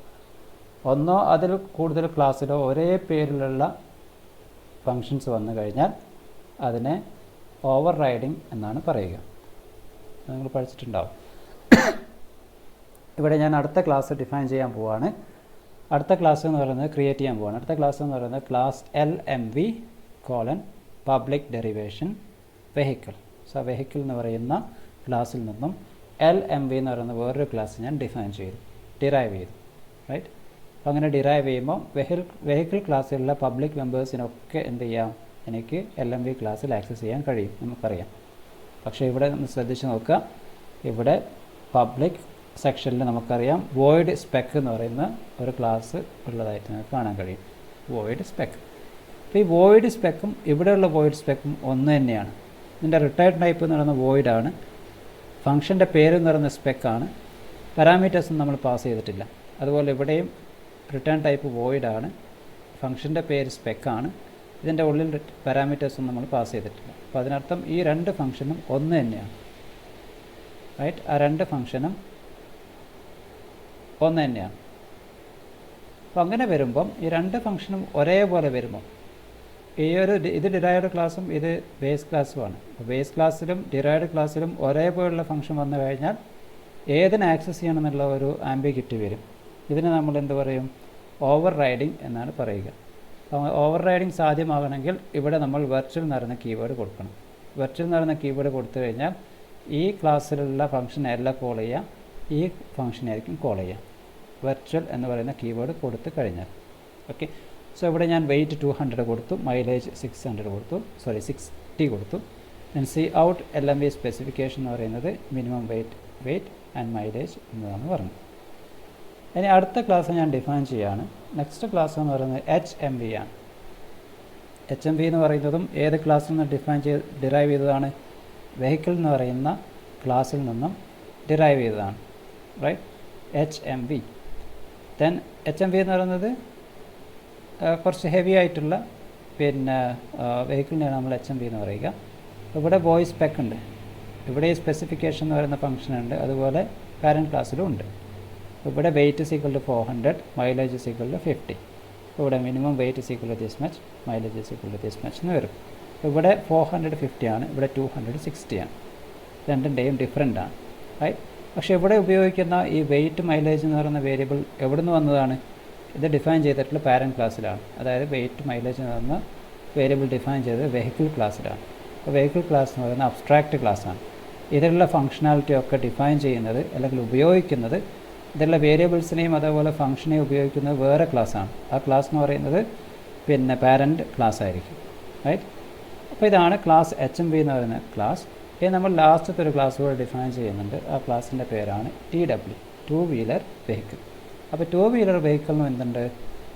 [SPEAKER 1] ഒന്നോ അതിൽ കൂടുതൽ ക്ലാസ്സിലോ ഒരേ പേരിലുള്ള ഫങ്ഷൻസ് വന്നു കഴിഞ്ഞാൽ അതിനെ ഓവർ റൈഡിംഗ് എന്നാണ് പറയുക. നിങ്ങൾ പഠിച്ചിട്ടുണ്ടാവും. ഇവിടെ ഞാൻ അടുത്ത ക്ലാസ് ഡിഫൈൻ ചെയ്യാൻ പോവുകയാണ്. അടുത്ത ക്ലാസ് എന്ന് പറയുന്നത് ക്രിയേറ്റ് ചെയ്യാൻ പോവുകയാണ്. അടുത്ത ക്ലാസ് എന്ന് പറയുന്നത് class LMV : public derivation vehicle. So vehicle എന്ന് പറയുന്ന ക്ലാസ്സിൽ നിന്നും LMV എന്ന് പറയുന്ന വേറൊരു ക്ലാസ് ഞാൻ ഡിറൈവ് ചെയ്തു റൈറ്റ്. അപ്പോൾ അങ്ങനെ ഡിറൈവ് ചെയ്യുമ്പോൾ വെഹിക്കിൾ ക്ലാസ്സിലുള്ള പബ്ലിക് മെമ്പേഴ്സിനൊക്കെ എന്ത് ചെയ്യാം, എനിക്ക് LMV ക്ലാസ്സിൽ ആക്സസ് ചെയ്യാൻ കഴിയും, നമുക്കറിയാം. പക്ഷേ ഇവിടെ ഒന്ന് ശ്രദ്ധിച്ച് നോക്കുക, ഇവിടെ പബ്ലിക് സെക്ഷനിൽ നമുക്കറിയാം വോയിഡ് സ്പെക്ക് എന്ന് പറയുന്ന ഒരു ക്ലാസ് ഉള്ളതായിട്ട് നമുക്ക് കാണാൻ കഴിയും, വോയിഡ് സ്പെക്ക്. അപ്പോൾ ഈ വോയിഡ് സ്പെക്കും ഇവിടെയുള്ള വോയിഡ് സ്പെക്കും ഒന്ന് തന്നെയാണ്. ഇതിൻ്റെ റിട്ടേൺ ടൈപ്പ് എന്ന് പറയുന്ന വോയിഡ് ആണ്, ഫംഗ്ഷൻ്റെ പേര് എന്ന് പറയുന്ന സ്പെക്കാണ്, പാരാമീറ്റേഴ്സും നമ്മൾ പാസ് ചെയ്തിട്ടില്ല. അതുപോലെ ഇവിടെയും റിട്ടേൺ ടൈപ്പ് വോയിഡ് ആണ്, ഫംഗ്ഷൻ്റെ പേര് സ്പെക്കാണ്, ഇതിൻ്റെ ഉള്ളിൽ പാരാമീറ്റേഴ്സും നമ്മൾ പാസ് ചെയ്തിട്ടില്ല. അപ്പോൾ അതിനർത്ഥം ഈ രണ്ട് ഫംഗ്ഷനും ഒന്ന് തന്നെയാണ് റൈറ്റ്. ആ രണ്ട് ഫംഗ്ഷനും ഒന്ന് തന്നെയാണ്. അപ്പോൾ അങ്ങനെ വരുമ്പം ഈ രണ്ട് ഫംഗ്ഷനും ഒരേപോലെ വരുമ്പം ഇത് ഡിറൈവ്ഡ് ക്ലാസ്സും ഇത് ബേസ് ക്ലാസ്സുമാണ്. ബേസ് ക്ലാസ്സിലും ഡിറൈവ്ഡ് ക്ലാസ്സിലും ഒരേപോലുള്ള ഫംഗ്ഷൻ വന്നു കഴിഞ്ഞാൽ ഏതിനെ ആക്സസ് ചെയ്യണമെന്നുള്ള ഒരു ആംബിഗ്യൂറ്റി വരും. ഇതിന് നമ്മൾ എന്ത് പറയും, ഓവർ റൈഡിങ് എന്നാണ് പറയുക. ഓവർ റൈഡിങ് സാധ്യമാകണമെങ്കിൽ ഇവിടെ നമ്മൾ വെർച്വൽ എന്ന് പറയുന്ന കീവേഡ് കൊടുക്കണം. വെർച്വൽ എന്ന് പറയുന്ന കീവേഡ് കൊടുത്തു കഴിഞ്ഞാൽ ഈ ക്ലാസ്സിലുള്ള ഫംഗ്ഷൻ എല്ലാം കോൾ ചെയ്യുക, ഈ ഫംഗ്ഷനായിരിക്കും കോൾ ചെയ്യുക, വെർച്വൽ എന്ന് പറയുന്ന കീവേഡ് കൊടുത്തു കഴിഞ്ഞാൽ. ഓക്കെ, സോ ഇവിടെ ഞാൻ വെയിറ്റ് 200 കൊടുത്തു, മൈലേജ് 60 കൊടുത്തു. Then C out LMV specification എന്ന് പറയുന്നത് മിനിമം വെയിറ്റ് ആൻഡ് മൈലേജ് എന്നതാണ് പറഞ്ഞത്. ഇനി അടുത്ത ക്ലാസ് ഞാൻ ഡിഫൈൻ ചെയ്യുകയാണ്. നെക്സ്റ്റ് ക്ലാസ് എന്ന് പറയുന്നത് HMV ആണ്. HMV എന്ന് പറയുന്നതും ഏത് ക്ലാസ്സിൽ നിന്ന് ഡിറൈവ് ചെയ്തതാണ്, വെഹിക്കിൾ എന്ന് പറയുന്ന ക്ലാസ്സിൽ നിന്നും ഡിറൈവ് ചെയ്തതാണ് റൈറ്റ്. HMV ദെൻ HMV എന്ന് പറയുന്നത് കുറച്ച് ഹെവി ആയിട്ടുള്ള വെഹിക്കിളിനെയാണ് നമ്മൾ HMV എന്ന് പറയുക. ഇവിടെ വോയിസ് സ്പെക്ക് ഉണ്ട്, ഇവിടെ സ്പെസിഫിക്കേഷൻ എന്ന് പറയുന്ന ഫംഗ്ഷൻ ഉണ്ട്, അതുപോലെ പാരൻറ്റ് ക്ലാസ്സിലും ഉണ്ട്. ഇവിടെ വെയിറ്റ് = 400, മൈലേജ് = 50. ഇവിടെ minimum weight = this much, mileage = this much എന്ന് വരും. ഇവിടെ 450 ആണ്, ഇവിടെ 260 ആണ്. രണ്ടിൻ്റെയും ഡിഫറൻ്റ് ആണ് റൈറ്റ്. പക്ഷേ ഇവിടെ ഉപയോഗിക്കുന്ന ഈ വെയിറ്റ് മൈലേജ് എന്ന് പറയുന്ന വേരിയബിൾ എവിടെ നിന്ന് വന്നതാണ്, ഇത് ഡിഫൈൻ ചെയ്തിട്ടുള്ള പാരൻറ്റ് ക്ലാസ്സിലാണ്. അതായത് വെയിറ്റ് മൈലേജ് എന്ന് പറയുന്ന വേരിയബിൾ ഡിഫൈൻ ചെയ്തത് വെഹിക്കിൾ ക്ലാസ്സിലാണ്. അപ്പോൾ വെഹിക്കിൾ ക്ലാസ് എന്ന് പറയുന്ന അബ്സ്ട്രാക്റ്റ് ക്ലാസ്സാണ്. ഇതിലുള്ള ഫംഗ്ഷനാലിറ്റി ഒക്കെ ഡിഫൈൻ ചെയ്യുന്നത് അല്ലെങ്കിൽ ഉപയോഗിക്കുന്നത്, ഇതിലുള്ള വേരിയബിൾസിനെയും അതേപോലെ ഫംഗ്ഷനെയും ഉപയോഗിക്കുന്നത് വേറെ ക്ലാസ്സാണ്. ആ ക്ലാസ് എന്ന് പറയുന്നത് പാരൻറ്റ് ക്ലാസ് ആയിരിക്കും റൈറ്റ്. അപ്പോൾ ഇതാണ് ക്ലാസ് HMV എന്ന് പറയുന്ന ക്ലാസ്. ഇനി നമ്മൾ ലാസ്റ്റത്തെ ഒരു ക്ലാസ് കൂടെ ഡിഫൈൻ ചെയ്യുന്നുണ്ട്. ആ ക്ലാസ്സിൻ്റെ പേരാണ് TW, 2 വീലർ വെഹിക്കിൾ. അപ്പോൾ 2 വീലർ വെഹിക്കിളിന് എന്തുണ്ട്,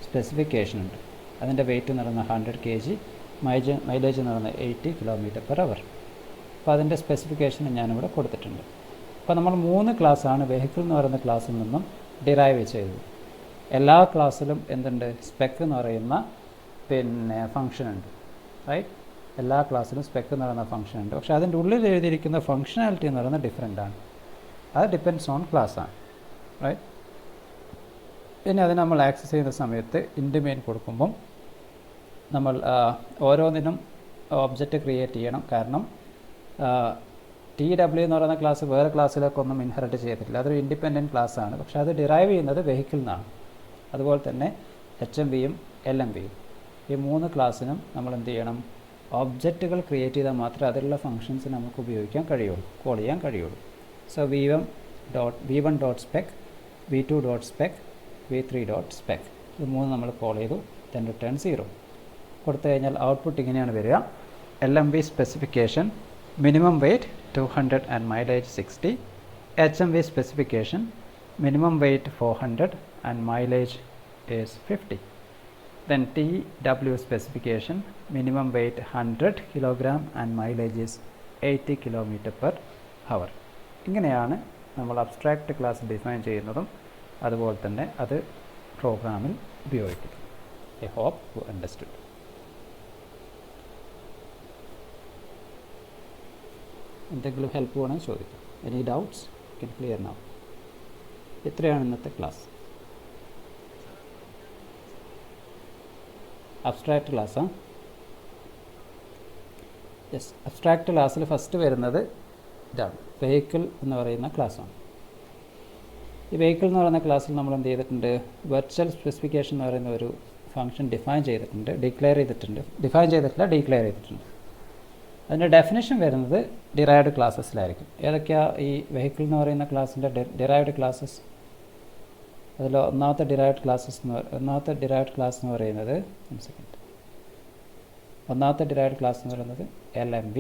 [SPEAKER 1] സ്പെസിഫിക്കേഷൻ ഉണ്ട്. അതിൻ്റെ വെയിറ്റ് എന്ന് പറയുന്നത് 100 kg, മൈലേജ് എന്ന് പറയുന്നത് 80 km/h. അപ്പോൾ അതിൻ്റെ സ്പെസിഫിക്കേഷൻ ഞാനിവിടെ കൊടുത്തിട്ടുണ്ട്. അപ്പോൾ നമ്മൾ 3 ക്ലാസ്സാണ് വെഹിക്കിൾ എന്ന് പറയുന്ന ക്ലാസ്സിൽ നിന്നും ഡിറൈവ് ചെയ്തത്. എല്ലാ ക്ലാസ്സിലും എന്തുണ്ട്, സ്പെക്ക് എന്ന് പറയുന്ന ഫംഗ്ഷൻ ഉണ്ട് റൈറ്റ്. എല്ലാ ക്ലാസ്സിലും സ്പെക്ക് എന്ന് പറയുന്ന ഫംഗ്ഷൻ ഉണ്ട്. പക്ഷേ അതിൻ്റെ ഉള്ളിൽ എഴുതിയിരിക്കുന്ന ഫംഗ്ഷനാലിറ്റി എന്ന് പറയുന്നത് ഡിഫറെൻ്റ് ആണ്. അത് ഡിപ്പെൻഡ്സ് ഓൺ ക്ലാസ്സാണ് റൈറ്റ്. പിന്നെ അത് നമ്മൾ ആക്സസ് ചെയ്യുന്ന സമയത്ത് ഇൻഡിമെയിൻ കൊടുക്കുമ്പം നമ്മൾ ഓരോന്നിനും ഒബ്ജക്റ്റ് ക്രിയേറ്റ് ചെയ്യണം. കാരണം TW എന്ന് പറയുന്ന ക്ലാസ് വേറെ ക്ലാസ്സിലേക്കൊന്നും ഇൻഹെറിറ്റ് ചെയ്തിട്ടില്ല, അതൊരു ഇൻഡിപെൻഡൻറ്റ് ക്ലാസ്സാണ്. പക്ഷേ അത് ഡിറൈവ് ചെയ്യുന്നത് വെഹിക്കിളിൽ നിന്നാണ്. അതുപോലെ തന്നെ HMVയും LMVയും ഈ 3 ക്ലാസ്സിനും നമ്മൾ എന്ത് ചെയ്യണം, ഒബ്ജക്റ്റുകൾ ക്രിയേറ്റ് ചെയ്താൽ മാത്രമേ അതിലുള്ള ഫംഗ്ഷൻസ് നമുക്ക് ഉപയോഗിക്കാൻ കഴിയുള്ളൂ, കോൾ ചെയ്യാൻ കഴിയുള്ളൂ. സോ v1.spec, v2.spec, v3.spec ഇത് 3 നമ്മൾ കോൾ ചെയ്തു. ദെൻ റിട്ടേൺ 0 കൊടുത്തു കഴിഞ്ഞാൽ ഔട്ട്പുട്ട് ഇങ്ങനെയാണ് വരിക. LMV specification minimum weight 200 and mileage 60. HMV specification minimum weight 400 and mileage is 50. Then TW specification minimum weight 100 kg and mileage is 80 km/h. ഇങ്ങനെയാണ് നമ്മൾ abstract class define ചെയ്യുന്നതും അതുപോലെ തന്നെ അത് പ്രോഗ്രാമിൽ ഉപയോഗിക്കുന്നത്. I hope you understood. എന്തെങ്കിലും ഹെൽപ്പ് വേണമെങ്കിൽ ചോദിക്കാം. Any doubts can clear now. ഇത്രയാണ് ഇന്നത്തെ ക്ലാസ്. അബ്സ്ട്രാക്റ്റ് ക്ലാസ്സാണ്. യെസ്, അബ്സ്ട്രാക്റ്റ് ക്ലാസ്സിൽ ഫസ്റ്റ് വരുന്നത് ഇതാണ്, വെഹിക്കിൾ എന്ന് പറയുന്ന ക്ലാസ്സാണ്. ഈ വെഹിക്കിൾ എന്ന് പറയുന്ന ക്ലാസ്സിൽ നമ്മൾ എന്ത് ചെയ്തിട്ടുണ്ട്, വെർച്വൽ സ്പെസിഫിക്കേഷൻ എന്ന് പറയുന്ന ഒരു ഫംഗ്ഷൻ ഡിഫൈൻ ചെയ്തിട്ടുണ്ട്, ഡിക്ലെയർ ചെയ്തിട്ടുണ്ട്. ഡിഫൈൻ ചെയ്തിട്ടില്ല, ഡിക്ലെയർ ചെയ്തിട്ടുണ്ട്. അതിൻ്റെ ഡെഫിനേഷൻ വരുന്നത് ഡിറൈവ്ഡ് ക്ലാസ്സസിലായിരിക്കും. ഏതൊക്കെയാണ് ഈ വെഹിക്കിൾ എന്ന് പറയുന്ന ക്ലാസ്സിൻ്റെ ഡിറൈവ്ഡ് ക്ലാസ്സസ്? അതിൽ ഒന്നാമത്തെ ഡിറൈവ്ഡ് ക്ലാസ് എന്ന് പറയുന്നത് ഒന്നാമത്തെ ഡിറൈവ്ഡ് ക്ലാസ് എന്ന് പറയുന്നത് LMV,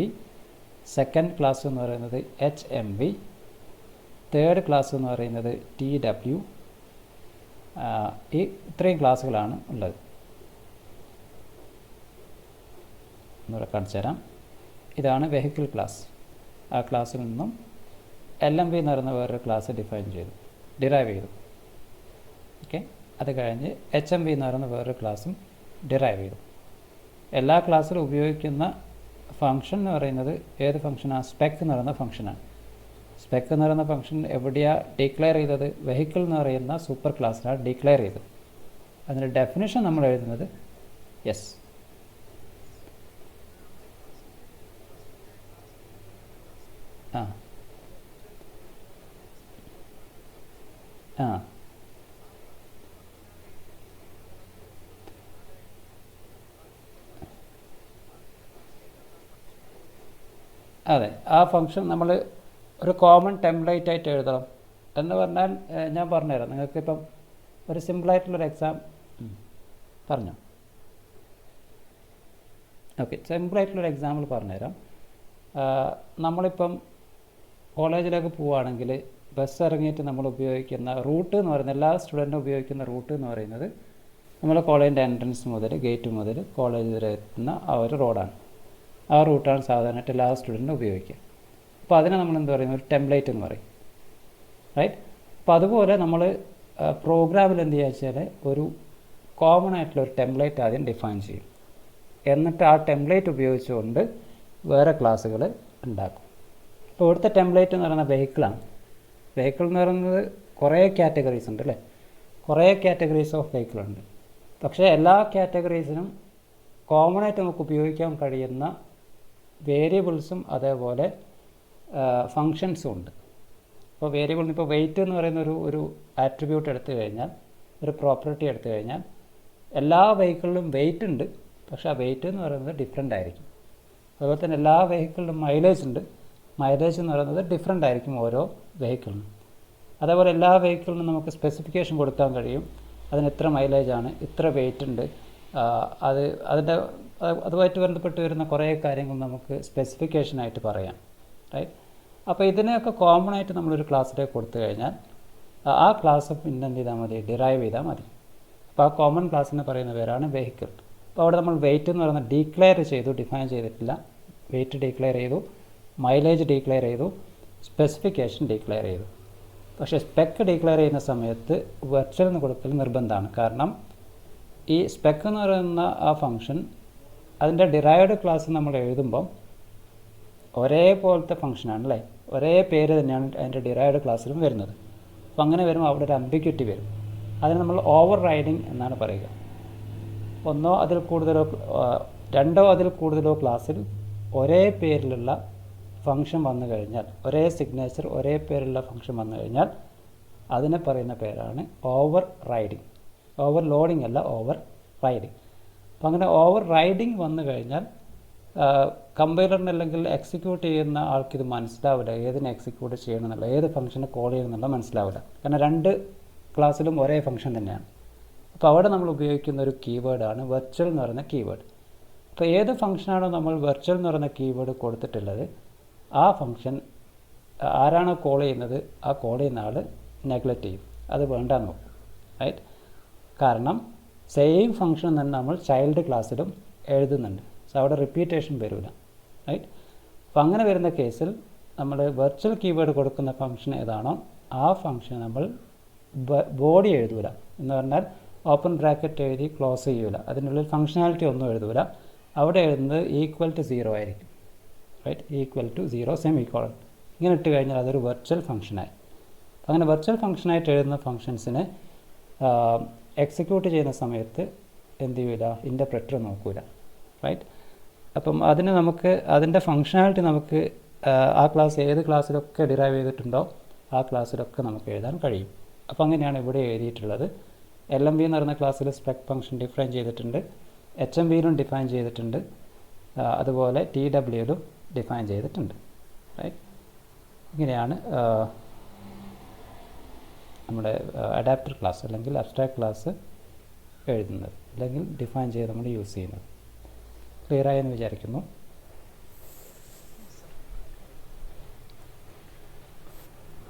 [SPEAKER 1] സെക്കൻഡ് ക്ലാസ് എന്ന് പറയുന്നത് HMV, തേർഡ് ക്ലാസ് എന്ന് പറയുന്നത് TW. ഈ ഇത്രയും ക്ലാസ്സുകളാണ് ഉള്ളത്. ഒന്നുകൂടെ കാണിച്ചു തരാം. ഇതാണ് വെഹിക്കിൾ ക്ലാസ്. ആ ക്ലാസ്സിൽ നിന്നും LMV എന്ന് പറയുന്ന വേറൊരു ക്ലാസ് ഡിറൈവ് ചെയ്തു. ഓക്കെ, അത് കഴിഞ്ഞ് HMV എന്ന് പറയുന്ന വേറൊരു ക്ലാസ്സും ഡിറൈവ് ചെയ്തു. എല്ലാ ക്ലാസ്സിലും ഉപയോഗിക്കുന്ന ഫംഗ്ഷൻ എന്ന് പറയുന്നത് ഏത് ഫംഗ്ഷനാണ്? സ്പെക് എന്ന് പറയുന്ന ഫംഗ്ഷനാണ്. സ്പെക് എന്ന് പറയുന്ന ഫംഗ്ഷൻ എവിടെയാണ് ഡിക്ലെയർ ചെയ്തത്? വെഹിക്കിൾ എന്ന് പറയുന്ന സൂപ്പർ ക്ലാസ്സിലാണ് ഡിക്ലെയർ ചെയ്തത്. അതിൻ്റെ ഡെഫിനിഷൻ നമ്മൾ എഴുതുന്നത് യെസ് ആ ആ അതെ, ആ ഫംഗ്ഷൻ നമ്മൾ ഒരു കോമൺ ടെംപ്ലേറ്റ് ആയിട്ട് എഴുതണം. എന്ന് പറഞ്ഞാൽ ഞാൻ പറഞ്ഞുതരാം. നിങ്ങൾക്കിപ്പം ഒരു സിമ്പിളായിട്ടുള്ളൊരു എക്സാം പറഞ്ഞോ. ഓക്കെ, സിമ്പിളായിട്ടുള്ളൊരു എക്സാമ്പിൾ പറഞ്ഞുതരാം. നമ്മളിപ്പം കോളേജിലേക്ക് പോവുകയാണെങ്കിൽ ബസ് ഇറങ്ങിയിട്ട് നമ്മൾ ഉപയോഗിക്കുന്ന റൂട്ട് എന്ന് പറയുന്നത്, എല്ലാ സ്റ്റുഡൻറ്റും ഉപയോഗിക്കുന്ന റൂട്ട് എന്ന് പറയുന്നത് നമ്മുടെ കോളേജിൻ്റെ എൻട്രൻസ് മുതൽ ഗേറ്റ് മുതൽ കോളേജ് വരെ എത്തുന്ന ആ ഒരു റോഡാണ്. ആ റൂട്ടാണ് സാധാരണയായിട്ട് എല്ലാ സ്റ്റുഡൻറ്റും ഉപയോഗിക്കുക. അപ്പോൾ അതിനെ നമ്മൾ എന്ത് പറയും? ഒരു ടെംപ്ലേറ്റ് എന്ന് പറയും, റൈറ്റ്? അപ്പോൾ അതുപോലെ നമ്മൾ പ്രോഗ്രാമിൽ എന്ത് ചെയ്യുക വെച്ചാൽ ഒരു കോമൺ ആയിട്ടുള്ള ഒരു ടെംപ്ലേറ്റ് ആദ്യം ഡിഫൈൻ ചെയ്യും. എന്നിട്ട് ആ ടെംപ്ലേറ്റ് ഉപയോഗിച്ചുകൊണ്ട് വേറെ ക്ലാസ്സുകൾ ഉണ്ടാക്കും. ഇപ്പോൾ ഇവിടുത്തെ ടെംപ്ലേറ്റ് എന്ന് പറയുന്നത് വെഹിക്കിളാണ്. വെഹിക്കിൾ എന്ന് പറയുന്നത് കുറേ കാറ്റഗറീസ് ഉണ്ട് അല്ലേ? കുറേ കാറ്റഗറീസ് ഓഫ് വെഹിക്കിളുണ്ട്. പക്ഷേ എല്ലാ കാറ്റഗറീസിനും കോമൺ ആയിട്ട് നമുക്ക് ഉപയോഗിക്കാൻ കഴിയുന്ന വേരിയബിൾസും അതേപോലെ ഫങ്ഷൻസും ഉണ്ട്. ഇപ്പോൾ വേരിയബിളിന് ഇപ്പോൾ വെയിറ്റ് എന്ന് പറയുന്ന ഒരു ആട്രിബ്യൂട്ട് എടുത്തു കഴിഞ്ഞാൽ, ഒരു പ്രോപ്പർട്ടി എടുത്തു കഴിഞ്ഞാൽ, എല്ലാ വെഹിക്കിളിലും വെയിറ്റ് ഉണ്ട്. പക്ഷേ ആ വെയിറ്റ് എന്ന് പറയുന്നത് ഡിഫറെൻ്റ് ആയിരിക്കും. അതുപോലെ തന്നെ എല്ലാ വെഹിക്കിളിലും മൈലേജ് ഉണ്ട്. മൈലേജ് എന്ന് പറയുന്നത് ഡിഫറെൻ്റ് ആയിരിക്കും ഓരോ വെഹിക്കിളിനും. അതേപോലെ എല്ലാ വെഹിക്കിളിനും നമുക്ക് സ്പെസിഫിക്കേഷൻ കൊടുക്കാൻ കഴിയും. അതിന് ഇത്ര മൈലേജാണ്, ഇത്ര വെയിറ്റ് ഉണ്ട്, അതുമായിട്ട് ബന്ധപ്പെട്ട് വരുന്ന കുറേ കാര്യങ്ങൾ നമുക്ക് സ്പെസിഫിക്കേഷനായിട്ട് പറയാം, റൈറ്റ്? അപ്പോൾ ഇതിനെയൊക്കെ കോമൺ ആയിട്ട് നമ്മളൊരു ക്ലാസ്സിലേക്ക് കൊടുത്തു കഴിഞ്ഞാൽ ആ ക്ലാസ് പിന്നെ എന്ത് ചെയ്താൽ മതി? ഡിറൈവ് ചെയ്താൽ മതി. അപ്പോൾ ആ കോമൺ ക്ലാസ്സിന് പറയുന്ന പേരാണ് വെഹിക്കിൾ. അപ്പോൾ അവിടെ നമ്മൾ വെയിറ്റ് എന്ന് പറയുന്നത് ഡിഫൈൻ ചെയ്തിട്ടില്ല. വെയിറ്റ് ഡിക്ലെയർ ചെയ്തു, മൈലേജ് ഡിക്ലെയർ ചെയ്തു, സ്പെസിഫിക്കേഷൻ ഡിക്ലെയർ ചെയ്തു. പക്ഷേ സ്പെക്ക് ഡിക്ലെയർ ചെയ്യുന്ന സമയത്ത് വെർച്വൽ എന്ന് കൊടുക്കൽ നിർബന്ധമാണ്. കാരണം ഈ സ്പെക്ക് എന്ന് പറയുന്ന ആ ഫംഗ്ഷൻ അതിൻ്റെ ഡിറൈവ്ഡ് ക്ലാസ് നമ്മൾ എഴുതുമ്പം ഒരേപോലത്തെ ഫംഗ്ഷനാണ് അല്ലേ? ഒരേ പേര് തന്നെയാണ് അതിൻ്റെ ഡിറൈവ്ഡ് ക്ലാസ്സിലും വരുന്നത്. അപ്പോൾ അങ്ങനെ വരുമ്പോൾ അവിടെ ഒരു അംബിഗ്വിറ്റി വരും. അതിന് നമ്മൾ ഓവർ റൈഡിങ് എന്നാണ് പറയുക. ഒന്നോ അതിൽ കൂടുതലോ രണ്ടോ അതിൽ കൂടുതലോ ക്ലാസ്സിൽ ഒരേ പേരിലുള്ള ഫംഗ്ഷൻ വന്നു കഴിഞ്ഞാൽ, ഒരേ സിഗ്നേച്ചർ ഒരേ പേരിലുള്ള ഫംഗ്ഷൻ വന്നു കഴിഞ്ഞാൽ അതിനെ പറയുന്ന പേരാണ് ഓവർ റൈഡിങ്. ഓവർ ലോഡിങ് അല്ല, ഓവർ റൈഡിങ്. അപ്പം അങ്ങനെ ഓവർ റൈഡിങ് വന്നു കഴിഞ്ഞാൽ കമ്പൈലറിന് അല്ലെങ്കിൽ എക്സിക്യൂട്ട് ചെയ്യുന്ന ആൾക്കിത് മനസ്സിലാവില്ല, ഏതിനെ എക്സിക്യൂട്ട് ചെയ്യണമെന്നുള്ള, ഏത് ഫംഗ്ഷനെ കോൾ ചെയ്യണമെന്നുള്ള മനസ്സിലാവില്ല. കാരണം രണ്ട് ക്ലാസ്സിലും ഒരേ ഫംഗ്ഷൻ തന്നെയാണ്. അപ്പോൾ അവിടെ നമ്മൾ ഉപയോഗിക്കുന്ന ഒരു കീവേഡാണ് വെർച്വൽ എന്ന് പറയുന്ന കീവേഡ്. അപ്പോൾ ഏത് ഫംഗ്ഷനാണോ നമ്മൾ വെർച്വൽ എന്ന് പറയുന്ന കീവേഡ് കൊടുത്തിട്ടുള്ളത്, ആ ഫംഗ്ഷൻ ആരാണോ കോൾ ചെയ്യുന്നത് ആ കോൾ ചെയ്യുന്ന ആൾ നെഗ്ലക്റ്റ് ചെയ്യും, അത് വേണ്ടാന്ന് നോക്കും, റൈറ്റ്? കാരണം സെയിം ഫംഗ്ഷൻ തന്നെ നമ്മൾ ചൈൽഡ് ക്ലാസ്സിലും എഴുതുന്നുണ്ട്. സോ അവിടെ റിപ്പീറ്റേഷൻ വരില്ല, റൈറ്റ്? അപ്പോൾ അങ്ങനെ വരുന്ന കേസിൽ നമ്മൾ വെർച്വൽ കീവേഡ് കൊടുക്കുന്ന ഫംഗ്ഷൻ ഏതാണോ ആ ഫംഗ്ഷൻ നമ്മൾ ബോഡി എഴുതൂല. എന്ന് പറഞ്ഞാൽ ഓപ്പൺ ബ്രാക്കറ്റ് എഴുതി ക്ലോസ് ചെയ്യൂല, അതിനുള്ളിൽ ഫംഗ്ഷനാലിറ്റി ഒന്നും എഴുതൂല. അവിടെ എഴുതുന്നത് =0 ആയിരിക്കും, റൈറ്റ്? =0 സെമിക്കോളൻ. ഇങ്ങനെ ഇട്ട് കഴിഞ്ഞാൽ അതൊരു വെർച്വൽ ഫംഗ്ഷനായി. അങ്ങനെ വെർച്വൽ ഫംഗ്ഷനായിട്ട് എഴുതുന്ന ഫംഗ്ഷൻസിനെ എക്സിക്യൂട്ട് ചെയ്യുന്ന സമയത്ത് എന്ത് ചെയ്യില്ല? ഇൻ്റർപ്രെറ്റർ നോക്കൂല, റൈറ്റ്? അപ്പം അതിന് നമുക്ക് അതിൻ്റെ ഫംഗ്ഷനാലിറ്റി നമുക്ക് ആ ക്ലാസ് ഏത് ക്ലാസ്സിലൊക്കെ ഡിറൈവ് ചെയ്തിട്ടുണ്ടോ ആ ക്ലാസ്സിലൊക്കെ നമുക്ക് എഴുതാൻ കഴിയും. അപ്പോൾ അങ്ങനെയാണ് ഇവിടെ എഴുതിയിട്ടുള്ളത്. LMV എന്ന് പറയുന്ന ക്ലാസ്സിൽ സ്പെക് ഫംഗ്ഷൻ ഡിഫൈൻ ചെയ്തിട്ടുണ്ട്, HMVയിലും ഡിഫൈൻ ചെയ്തിട്ടുണ്ട്, അതുപോലെ ടി ഡബ്ല്യുയിലും ഡിഫൈൻ ചെയ്തിട്ടുണ്ട്. റൈറ്റ്, ഇങ്ങനെയാണ് നമ്മുടെ അഡാപ്റ്റർ ക്ലാസ് അല്ലെങ്കിൽ അബ്സ്ട്രാക്ട് ക്ലാസ് എഴുതുന്നത് അല്ലെങ്കിൽ ഡിഫൈൻ ചെയ്ത് നമ്മൾ യൂസ് ചെയ്യുന്നത്. ക്ലിയറായെന്ന് വിചാരിക്കുന്നു.